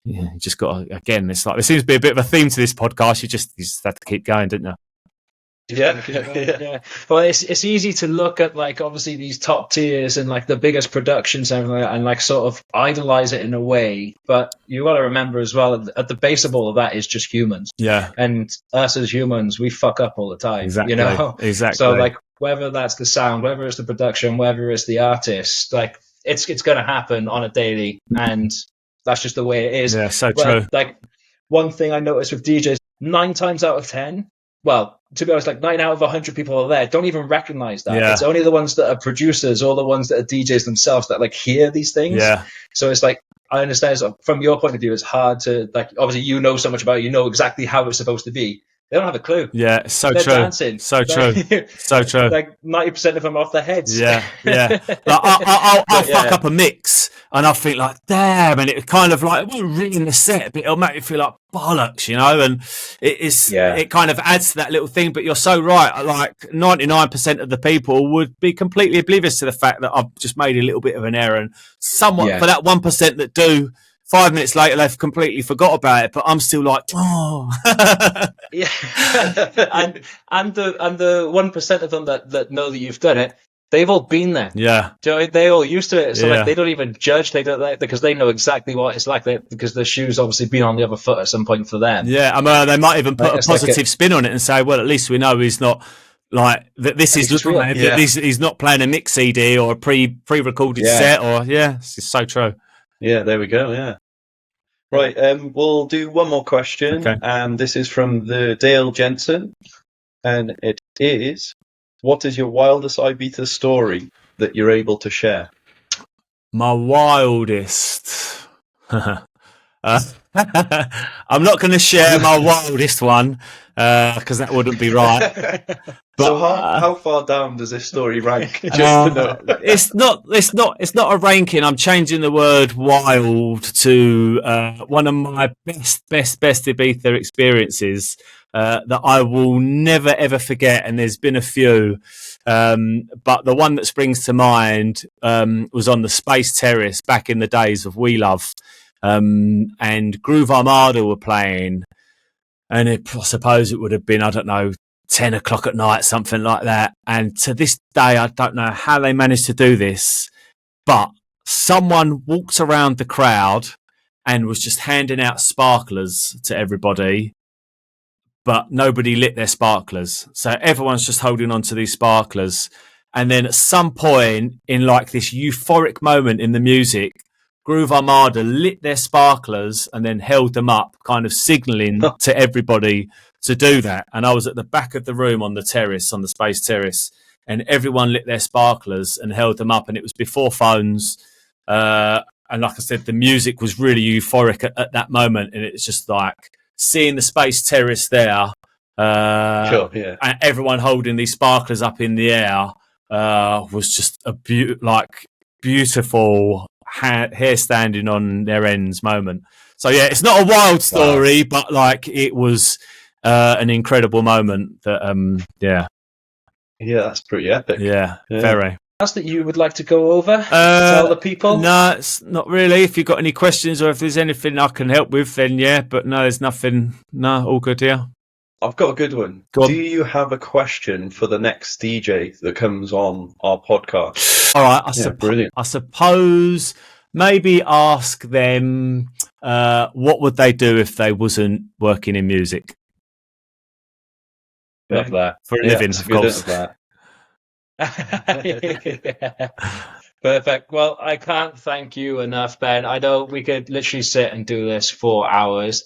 you just got to, again, it's like, there seems to be a bit of a theme to this podcast. You just have to keep going, don't you? Yeah. Well, it's easy to look at like obviously these top tiers and like the biggest productions and everything like that, and like sort of idolize it in a way. But you got to remember as well, at the base of all of that is just humans. Yeah. And us as humans, we fuck up all the time. Exactly. You know. Exactly. So like whether that's the sound, whether it's the production, whether it's the artist, like it's going to happen on a daily, and that's just the way it is. Yeah. So true. Like one thing I noticed with DJs, 9 times out of 10. Well, to be honest, like 9 out of 100 people are there don't even recognize that. Yeah. It's only the ones that are producers or the ones that are DJs themselves that like hear these things. Yeah. So it's like, I understand, so from your point of view, it's hard to like, obviously you know so much about it, you know exactly how it's supposed to be. They don't have a clue. Yeah, so They're true. Dancing. So true. So true. Like 90% of them are off their heads. Yeah. Like, I'll fuck up a mix and I'll think like, damn, and it kind of like, it won't ruin the set, but it'll make me feel like bollocks, you know, and it kind of adds to that little thing. But you're so right. Like 99% of the people would be completely oblivious to the fact that I've just made a little bit of an error, and somewhat for that 1% that do, 5 minutes later, they've completely forgot about it, but I'm still like, oh. Yeah. and the 1% of them that know that you've done it, they've all been there. Yeah. They all used to it. So like they don't even judge. They don't, like, because they know exactly what it's like, because the shoe's obviously been on the other foot at some point for them. Yeah. I mean, they might even put a positive spin on it and say, well, at least we know he's not like that. This is he's not playing a mix CD or a pre-recorded set, or it's so true. Yeah, there we go. Yeah. Right. We'll do one more question. Okay. And this is from the Dale Jensen. And it is, what is your wildest Ibiza story that you're able to share? My wildest. I'm not going to share my wildest one because that wouldn't be right. But, so how far down does this story rank? Just to know. It's not a ranking. I'm changing the word wild to one of my best Ibiza experiences that I will never ever forget. And there's been a few, but the one that springs to mind was on the Space Terrace back in the days of We Love. And Groove Armada were playing, and I suppose it would have been, I don't know, 10 o'clock at night, something like that. And to this day, I don't know how they managed to do this, but someone walked around the crowd and was just handing out sparklers to everybody, but nobody lit their sparklers. So everyone's just holding on to these sparklers. And then at some point in like this euphoric moment in the music, Groove Armada lit their sparklers and then held them up, kind of signalling to everybody to do that. And I was at the back of the room on the terrace, on the Space Terrace, and everyone lit their sparklers and held them up. And it was before phones. And like I said, the music was really euphoric at that moment. And it's just like seeing the Space Terrace there Sure, yeah. And everyone holding these sparklers up in the air was just a beautiful hair standing on their ends moment. So yeah, it's not a wild story, but like it was an incredible moment. That Yeah, that's pretty epic. Yeah, very. Else that you would like to go over? Tell the people? No, it's not really. If you've got any questions or if there's anything I can help with, then yeah. But no, there's nothing. No, all good here. I've got a good one. Do you have a question for the next DJ that comes on our podcast? All right. Brilliant. I suppose maybe ask them what would they do if they wasn't working in music? Love that. For a living, of course. Perfect. Well, I can't thank you enough, Ben. I know we could literally sit and do this for hours.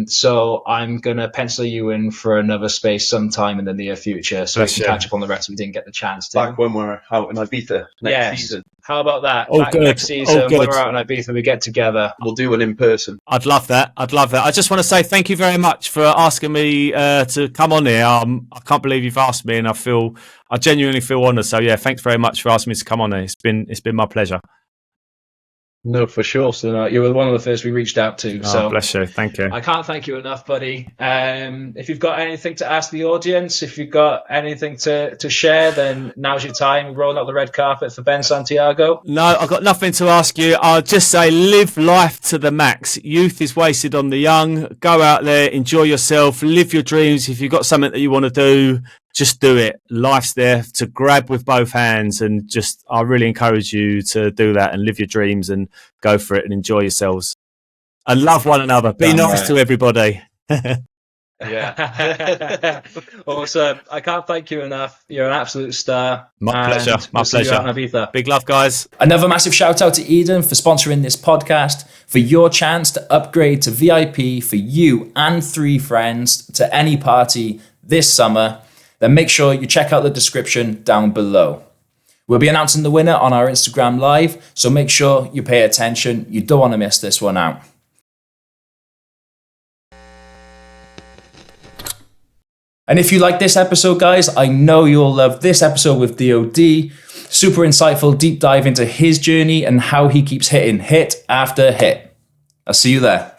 So I'm going to pencil you in for another space sometime in the near future so we can catch up on the rest we didn't get the chance to. Back when we're out in Ibiza next season. How about that? Back next season, when we're out in Ibiza, we get together. We'll do one in person. I'd love that. I just want to say thank you very much for asking me to come on here. I can't believe you've asked me, and I genuinely feel honoured. So yeah, thanks very much for asking me to come on here. It's been my pleasure. No, for sure. So you were one of the first we reached out to. So bless you. Thank you. I can't thank you enough, buddy. If you've got anything to ask the audience, if you've got anything to share, then now's your time. Rolling out the red carpet for Ben Santiago. No, I've got nothing to ask you. I'll just say live life to the max. Youth is wasted on the young. Go out there, enjoy yourself, live your dreams. If you've got something that you want to do, just do it. Life's there to grab with both hands, and I really encourage you to do that and live your dreams and go for it and enjoy yourselves and love one another. Be nice to everybody. Yeah. Awesome. I can't thank you enough. You're an absolute star. My pleasure. My pleasure. Big love, guys. Another massive shout out to Eden for sponsoring this podcast, for your chance to upgrade to VIP for you and 3 friends to any party this summer. Then make sure you check out the description down below. We'll be announcing the winner on our Instagram Live, so make sure you pay attention. You don't want to miss this one out. And if you like this episode, guys, I know you'll love this episode with DOD. Super insightful deep dive into his journey and how he keeps hitting hit after hit. I'll see you there.